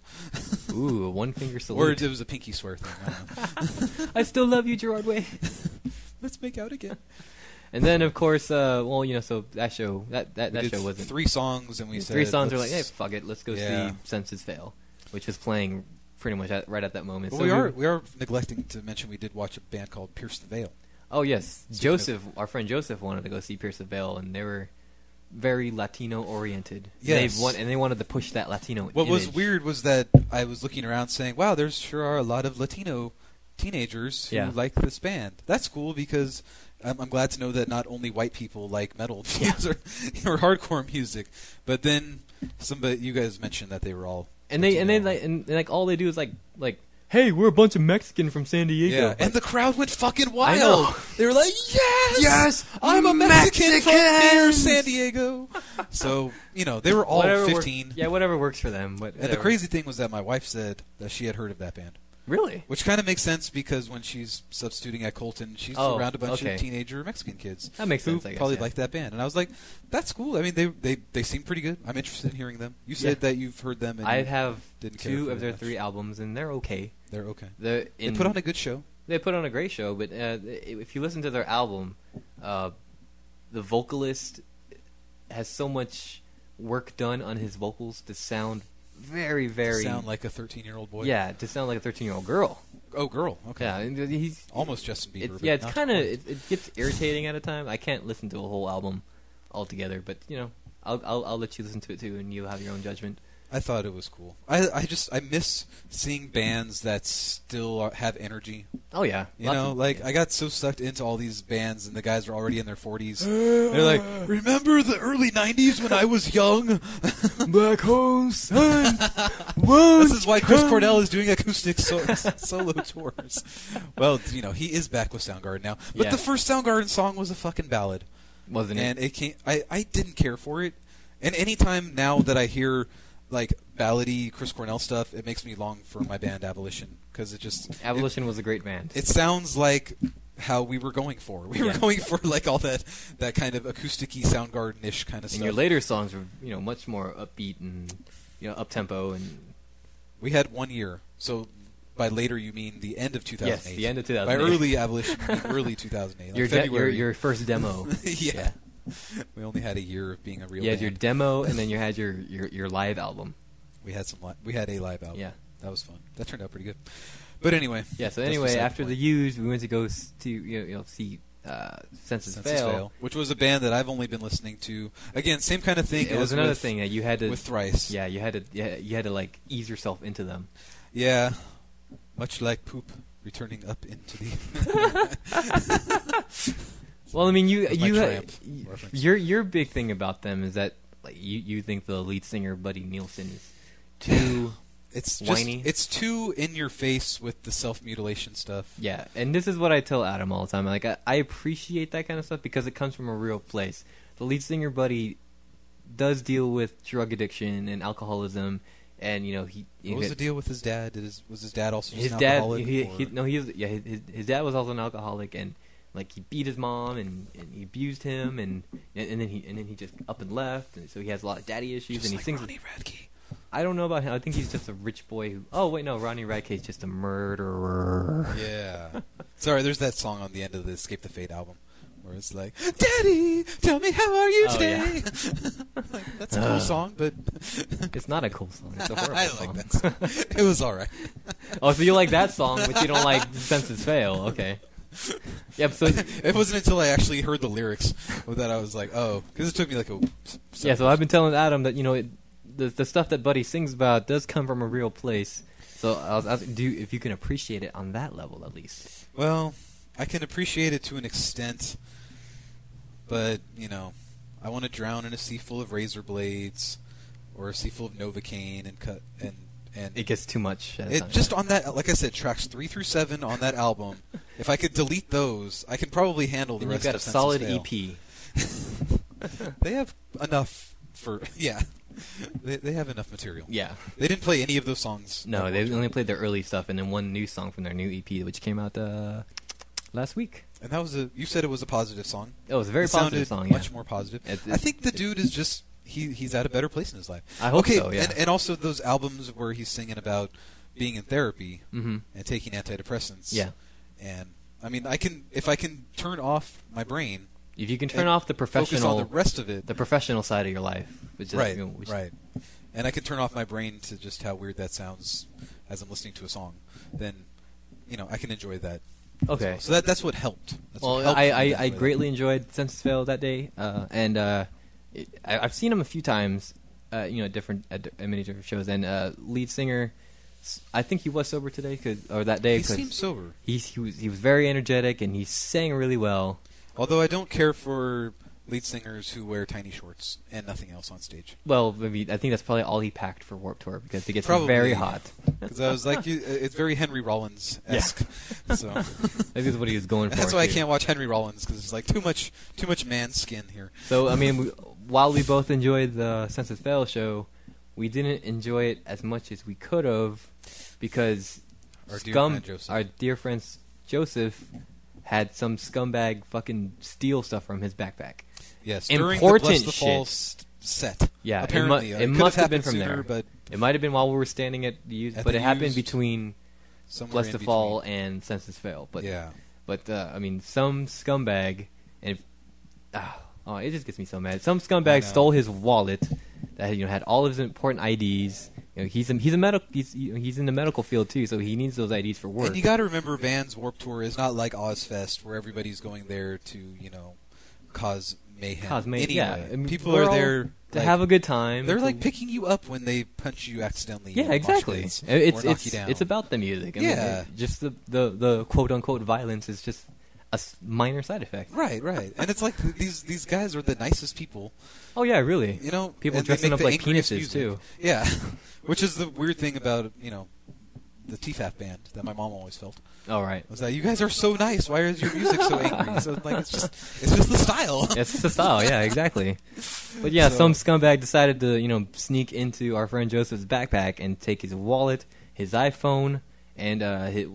Ooh, a one finger salute. Or it was a pinky swear thing. I don't know. I still love you, Gerard Way. Let's make out again. And then of course, so that show that show wasn't 3 songs, and we said 3 songs. We're like, hey, fuck it, let's go see Senses Fail, which was playing pretty much right at that moment. Well, so we are neglecting to mention we did watch a band called Pierce the Veil. Oh yes, our friend Joseph wanted to go see Pierce the Veil, and they were very Latino oriented. Yes. They wanted to push that Latino. What image. was weird was that I was looking around saying, "Wow, there sure are a lot of Latino teenagers who like this band." That's cool because I'm glad to know that not only white people like metal or hardcore music, but then you guys mentioned that they were all. And they all they do is like, hey, we're a bunch of Mexican from San Diego. Yeah, and the crowd went fucking wild. I know. They were like, yes, I'm a Mexican from near San Diego. So they were all 15. Whatever works for them. And the crazy thing was that my wife said that she had heard of that band. Really? Which kind of makes sense because when she's substituting at Colton, she's around a bunch of teenager Mexican kids. That makes sense, I guess. Probably like that band. And I was like, that's cool. I mean, they seem pretty good. I'm interested in hearing them. You said that you've heard them. And I have didn't 2 of their 3 albums, and they're okay. They're okay. They put on a good show. They put on a great show, but if you listen to their album, the vocalist has so much work done on his vocals to sound very, very... To sound like a 13-year-old boy? Yeah, to sound like a 13-year-old girl. Oh, girl. Okay. Yeah, he's... Almost Justin Bieber. It's kind of... It gets irritating at a time. I can't listen to a whole album altogether, but, I'll let you listen to it, too, and you'll have your own judgment. I thought it was cool. I miss seeing bands that still have energy. Oh yeah, I got so sucked into all these bands, and the guys are already in their 40s. They're like, remember the early 90s when I was young? Back home, son. This is why Chris Cornell is doing acoustic solo tours. Well, he is back with Soundgarden now, but the first Soundgarden song was a fucking ballad, wasn't it? And it came. I didn't care for it, and anytime now that I hear like ballady Chris Cornell stuff, it makes me long for my band Abolition, because Abolition was a great band. It sounds like how we were going for. We were going for like all that kind of acousticy Soundgarden-ish kind of stuff. And your later songs were much more upbeat and up tempo, and we had 1 year. So by later you mean the end of 2008? Yes, the end of 2008. By early Abolition, you mean early 2008. Like your first demo. Yeah. We only had a year of being a real band. You had your demo, and then you had your live album. We had a live album. Yeah. That was fun. That turned out pretty good. But anyway. Yeah, so anyway, after the Used, we went to go to see Senses Fail. Which was a band that I've only been listening to. Again, same kind of thing. It was another thing that you had to... With Thrice. Yeah, you had to like ease yourself into them. Yeah. Much like poop returning up into the... Well, I mean, your big thing about them is that like you think the lead singer Buddy Nielsen is too whiny. It's too in your face with the self-mutilation stuff. Yeah, and this is what I tell Adam all the time. Like I appreciate that kind of stuff because it comes from a real place. The lead singer Buddy does deal with drug addiction and alcoholism, And what was the deal with his dad? Was his dad also just his an dad? alcoholic? His dad was also an alcoholic, and he beat his mom and he abused him, and then he just up and left, and so he has a lot of daddy issues. Just and he like sings. Rodney Radke. I don't know about him. I think he's just a rich boy who. Oh wait, no, Rodney Radke is just a murderer. Yeah. Sorry, there's that song on the end of the Escape the Fate album. Where it's like, Daddy, tell me how are you today? Yeah. That's a cool song, but it's not a cool song. It's a horrible I song. like that song. It was all right. Oh, so you like that song, but you don't like Senses Fail? Okay. Yep. So it wasn't until I actually heard the lyrics that I was like, oh, because it took me like a. Yeah. So I've been telling Adam that the stuff that Buddy sings about does come from a real place. So I was asking, if you can appreciate it on that level at least. Well, I can appreciate it to an extent. But, I want to drown in a sea full of razor blades or a sea full of Novocaine and it gets too much. It just on that, like I said, tracks 3 through 7 on that album. If I could delete those, I can probably handle the rest of Senses Fail. You've got a solid EP. They have enough for They have enough material. Yeah. They didn't play any of those songs. No, they only played their early stuff and then one new song from their new EP, which came out last week. And that was you said it was a positive song. It was a very positive song, much more positive. I think the dude is just, he's at a better place in his life. I hope so, yeah. And also those albums where he's singing about being in therapy and taking antidepressants. Yeah. And, if I can turn off my brain. If you can turn off the professional. Focus on the rest of it. The professional side of your life. Which is, right, right. And I can turn off my brain to just how weird that sounds as I'm listening to a song. Then, I can enjoy that. Okay. Well. So that's what helped. I greatly enjoyed Senses Fail that day, and I've seen him a few times, at many different shows. And lead singer, I think he was sober today, or that day. He seemed sober. He was very energetic, and he sang really well. Although I don't care for lead singers who wear tiny shorts and nothing else on stage. Well, I think that's probably all he packed for Warped Tour because it gets very hot. Because I was like, it's very Henry Rollins-esque. Yeah. So maybe that's what he was going for. That's why I can't watch Henry Rollins because it's like too much man skin here. So while we both enjoyed the Senses Fail show, we didn't enjoy it as much as we could have because our dear friend Joseph had some scumbag fucking steal stuff from his backpack. Yes, important during the Bless the shit. Fall set. Yeah, apparently it must have been from sooner, there. But it might have been while we were standing at the used, but it happened between Bless the Fall and Senses Fail. But yeah, some scumbag and it just gets me so mad. Some scumbag stole his wallet that had all of his important IDs. He's in the medical field too, so he needs those IDs for work. And you got to remember, Vans Warped Tour is not like Ozfest where everybody's going there to cause mayhem. Anyway, yeah. people are there to have a good time. They're like picking you up when they punch you accidentally. Yeah, exactly. It's about the music. Just the quote unquote violence is just a minor side effect. Right. And it's like these guys are the nicest people. Oh yeah, really. People dressing up like penises music. too. Yeah, which is the weird thing about the TFAF band that my mom always felt. Oh right. Was that you guys are so nice? Why is your music so angry? So it's just the style. It's just the style. Yeah, exactly. But yeah, some scumbag decided to sneak into our friend Joseph's backpack and take his wallet, his iPhone. And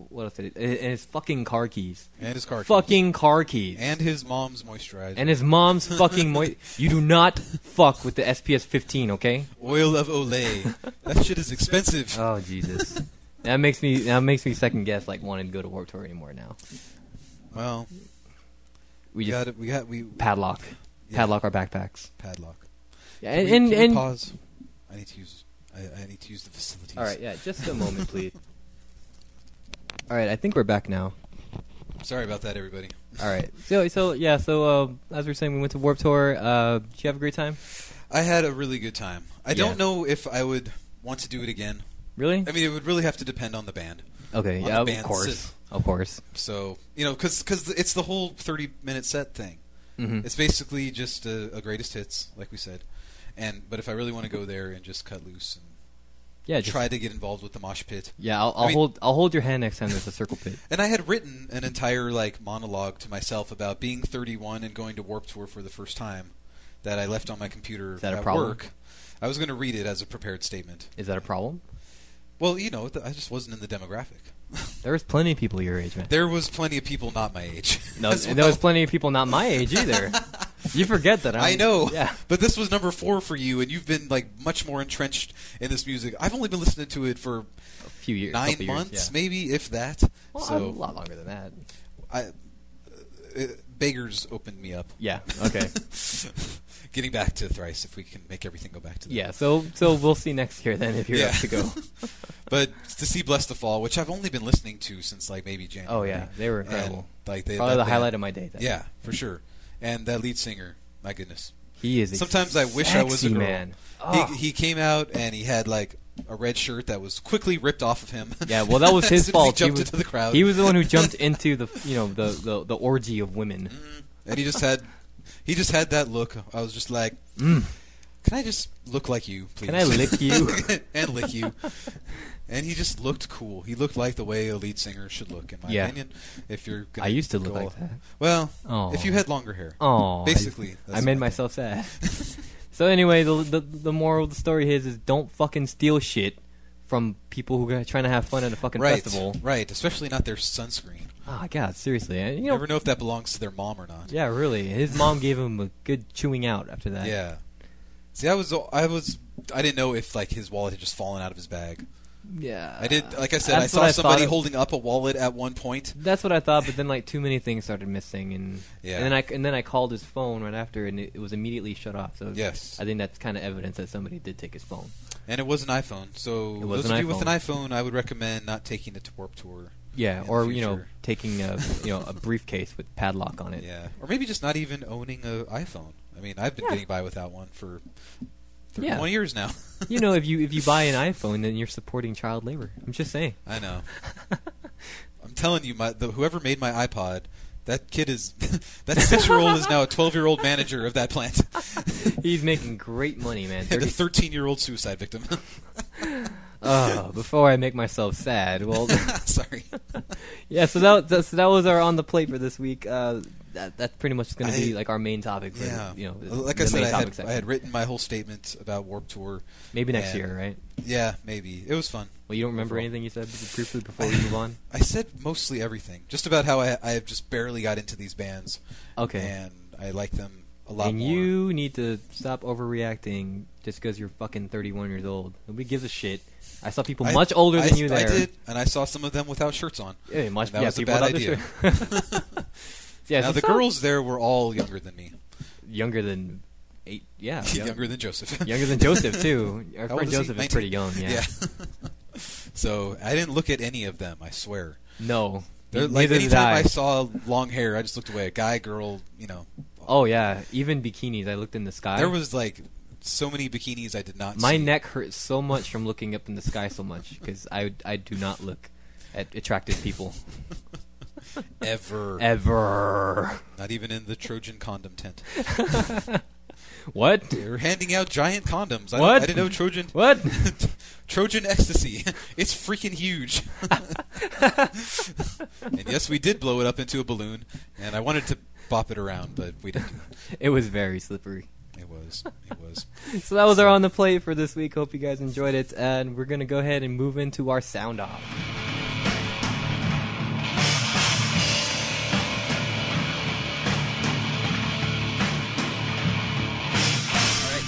what else did it? And his fucking car keys. And his car keys. Fucking car keys. And his mom's moisturizer. And his mom's fucking You do not fuck with the SPS 15, okay? Oil of Olay. That shit is expensive. Oh Jesus. That makes me second guess wanting to go to Warped Tour anymore now. Well, we padlock. Yeah. Padlock our backpacks. Padlock. Yeah, Can we pause. I need to use the facilities. All right, yeah, just a moment, please. All right, I think we're back now. Sorry about that, everybody. All right. So as we were saying, we went to Warped Tour. Did you have a great time? I had a really good time. I don't know if I would want to do it again. Really? It would really have to depend on the band. Okay, yeah, of course. So, because it's the whole 30-minute set thing. Mm-hmm. It's basically just a greatest hits, like we said. But if I really want to go there and just cut loose and try to get involved with the mosh pit. Yeah, I'll hold your hand next time there's a circle pit. And I had written an entire monologue to myself about being 31 and going to Warped Tour for the first time. that I left on my computer Is that a at problem? work. I was going to read it as a prepared statement. Is that a problem? Well, I just wasn't in the demographic. There was plenty of people your age, man. There was plenty of people not my age. No, there was plenty of people not my age either. You forget that. I know. Yeah. But this was number 4 for you, and you've been like much more entrenched in this music. I've only been listening to it for a few years, 9 months, maybe, if that. Well, so a lot longer than that. Beggars opened me up. Yeah. Okay. Getting back to Thrice, if we can make everything go back to that. Yeah. So we'll see next year then if you're up to go. But to see Bless the Fall, which I've only been listening to since like maybe January. Oh yeah, they were incredible. And, probably the highlight of my day. Yeah, for sure. And that lead singer, my goodness. He is. Sometimes I wish I was a girl. Man. Oh. He came out and he had like a red shirt that was quickly ripped off of him. Yeah, well, that was his fault. He jumped into the crowd. He was the one who jumped into the orgy of women. And he just had that look. I was just like, can I just look like you, please? Can I lick you? And lick you. And he just looked cool. He looked like the way a lead singer should look, in my opinion. If you're gonna I used to look like that. Well, if you had longer hair. Oh, basically. I made myself sad. So anyway, the moral of the story is don't fucking steal shit from people who are trying to have fun at a fucking festival. Right, especially not their sunscrreen. Oh, God, seriously. You never know if that belongs to their mom or not. Yeah, really. His mom gave him a good chewing out after that. Yeah. See, I didn't know if like his wallet had just fallen out of his bag. Yeah. I did. Like I said, I saw somebody holding up a wallet at one point. That's what I thought, but then like too many things started missing, and yeah. and then I called his phone right after, and it was immediately shut off. So yes, I think that's kind of evidence that somebody did take his phone. And it was an iPhone. So those of you with an iPhone, I would recommend not taking it to Warped Tour. Yeah, or taking a a briefcase with padlock on it. Yeah, or maybe just not even owning an iPhone. I mean, I've been getting by without one for 31 years now. If you buy an iPhone, then you're supporting child labor. I'm just saying. I know. I'm telling you, whoever made my iPod, that kid is that 6-year-old is now a 12-year-old manager of that plant. He's making great money, man. And a 13-year-old suicide victim. Before I make myself sad, well, sorry. Yeah, so that was our on the plate for this week. That's pretty much going to be like our main topic. For, like I said, I had written my whole statement about Warped Tour. Maybe next year, right? Yeah, maybe. It was fun. Well, you don't remember anything you said briefly before we move on? I said mostly everything. Just about how I have just barely got into these bands. Okay. And I like them a lot more. And you need to stop overreacting just because you're fucking 31 years old. Nobody gives a shit. I saw people much older than you there. I did, and I saw some of them without shirts on. Yeah, that was a bad idea. Yeah, now, the girls there were all younger than me. Younger than 8, yeah. Younger than Joseph. Younger than Joseph, too. Our friend Joseph is 19? pretty young, yeah. So, I didn't look at any of them, I swear. No. Like, anytime I saw long hair, I just looked away. A guy, girl, Oh, yeah. Even bikinis. I looked in the sky. There was, like, so many bikinis I did not see. My neck hurt so much from looking up in the sky so much because I do not look at attractive people. Ever. Not even in the Trojan condom tent. What? They're handing out giant condoms. What? I didn't know Trojan. What? Trojan ecstasy. It's freaking huge. And yes, we did blow it up into a balloon, and I wanted to bop it around, but we didn't. It was very slippery. It was. So that was our on the plate for this week. Hope you guys enjoyed it, and we're going to go ahead and move into our sound off.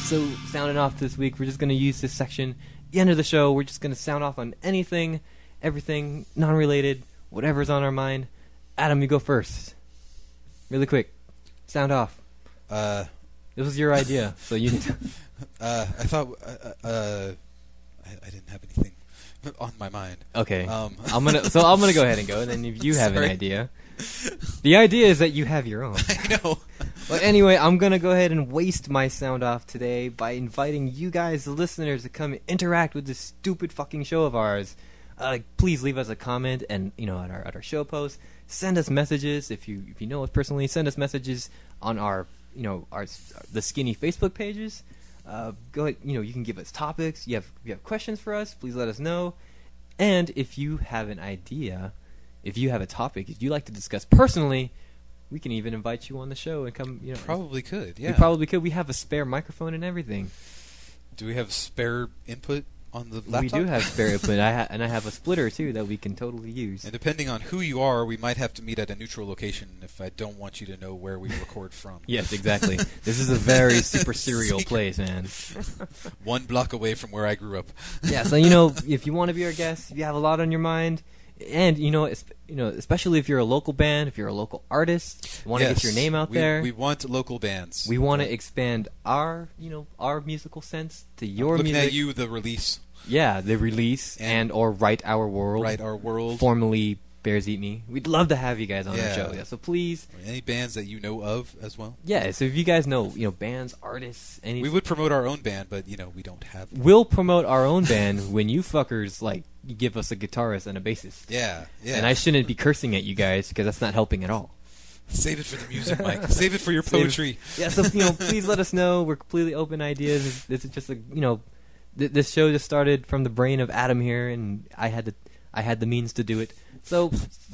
So, sounding off this week, we're just going to use this section. The end of the show, we're just going to sound off on anything, everything, non-related, whatever's on our mind. Adam, you go first. Really quick. Sound off. This was your idea, so you need to... I thought... I didn't have anything on my mind. Okay. I'm gonna go ahead and go, and then if you have an idea... The idea is that you have your own. I know. But anyway, I'm going to go ahead and waste my sound off today by inviting you guys, the listeners, to come and interact with this stupid fucking show of ours. Please leave us a comment and, at our show post. Send us messages if you know us personally. Send us messages on our the Skinny Facebook pages. Go ahead, you can give us topics. You have questions for us, please let us know. And if you have an idea, if you have a topic you'd like to discuss personally, we can even invite you on the show and come. Probably could. Yeah, we probably could. We have a spare microphone and everything. Do we have spare input on the laptop? We do have spare input, and I have a splitter too that we can totally use. And depending on who you are, we might have to meet at a neutral location if I don't want you to know where we record from. Yes, exactly. This is a very super serial place, man. 1 block away from where I grew up. Yeah, so if you want to be our guest, if you have a lot on your mind, and especially if you're a local band, if you're a local artist, you want to get your name out there. We want local bands. We want to expand our musical sense to your music. Looking at you, the release. Yeah, the release and or Write Our World. Write Our World. Formerly Bears Eat Me. We'd love to have you guys on the show. Yeah, so please. Any bands that you know of as well? Yeah, so if you guys know, bands, artists, anything. We would promote our own band, but we don't have one. We'll promote our own band when you fuckers you give us a guitarist and a bassist. Yeah. And I shouldn't be cursing at you guys because that's not helping at all. Save it for the music, Mike. Save it for your poetry. Yeah, so please let us know. We're completely open ideas. This is just this show just started from the brain of Adam here, and I had the means to do it. So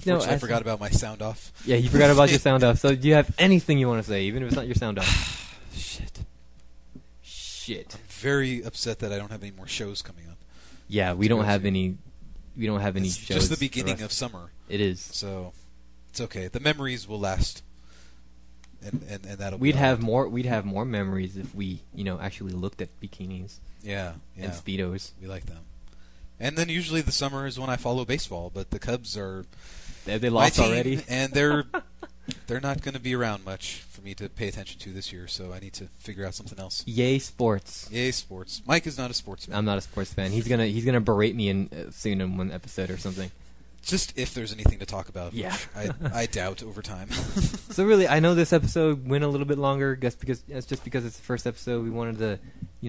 I forgot about my sound off. Yeah, you forgot about your sound off. So do you have anything you want to say, even if it's not your sound off? Shit. I'm very upset that I don't have any more shows coming up. Yeah, we don't have any. We don't have any it's shows. Just the beginning of summer. It is. So it's okay. The memories will last, and that'll. We'd have more memories if we actually looked at bikinis. Yeah. And Speedos. We like them. And then usually the summer is when I follow baseball, but the Cubs are they lost already, and they're not going to be around much for me to pay attention to this year. So I need to figure out something else. Yay sports! Yay sports! Mike is not a sports fan. I'm not a sports fan. He's gonna berate me soon in one episode or something. Just if there's anything to talk about. Yeah. Which I doubt over time. So really, I know this episode went a little bit longer. Guess because it's the first episode. We wanted to,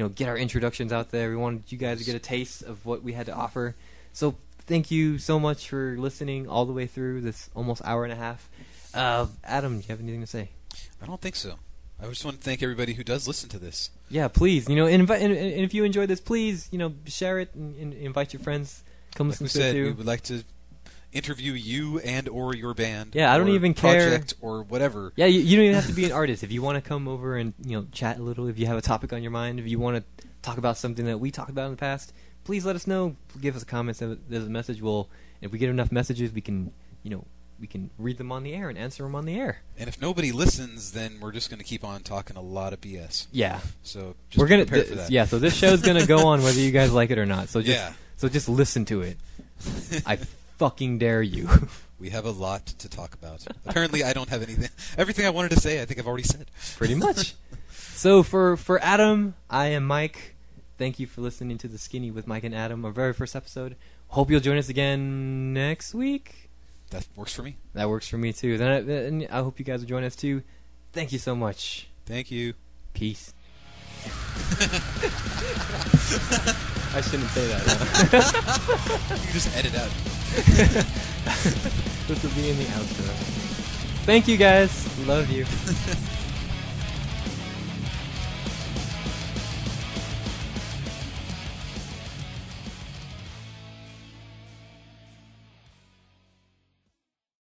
get our introductions out there. We wanted you guys to get a taste of what we had to offer. So thank you so much for listening all the way through this almost hour and a half. Adam, do you have anything to say? I don't think so. I just want to thank everybody who does listen to this. Yeah, please. And if you enjoyed this, please, share it and invite your friends. Come listen to it too. We would like to interview you and or your band. Yeah, I don't even care. Project or whatever. Yeah, you don't even have to be an artist. If you want to come over and chat a little, if you have a topic on your mind, if you want to talk about something that we talked about in the past, please let us know. Give us a comment. There's a message. If we get enough messages, we can read them on the air and answer them on the air. And if nobody listens, then we're just going to keep on talking a lot of BS. Yeah. So just we're prepare for that. Yeah. So this show's going to go on whether you guys like it or not. So just listen to it. I fucking dare you. We have a lot to talk about. Apparently, I don't have anything. Everything I wanted to say, I think I've already said. Pretty much. So for Adam, I am Mike. Thank you for listening to The Skinny with Mike and Adam, our very first episode. Hope you'll join us again next week. That works for me. That works for me, too. Then I hope you guys will join us, too. Thank you so much. Thank you. Peace. I shouldn't say that. No. You can just edit out. This will be in the outro. Thank you, guys. Love you.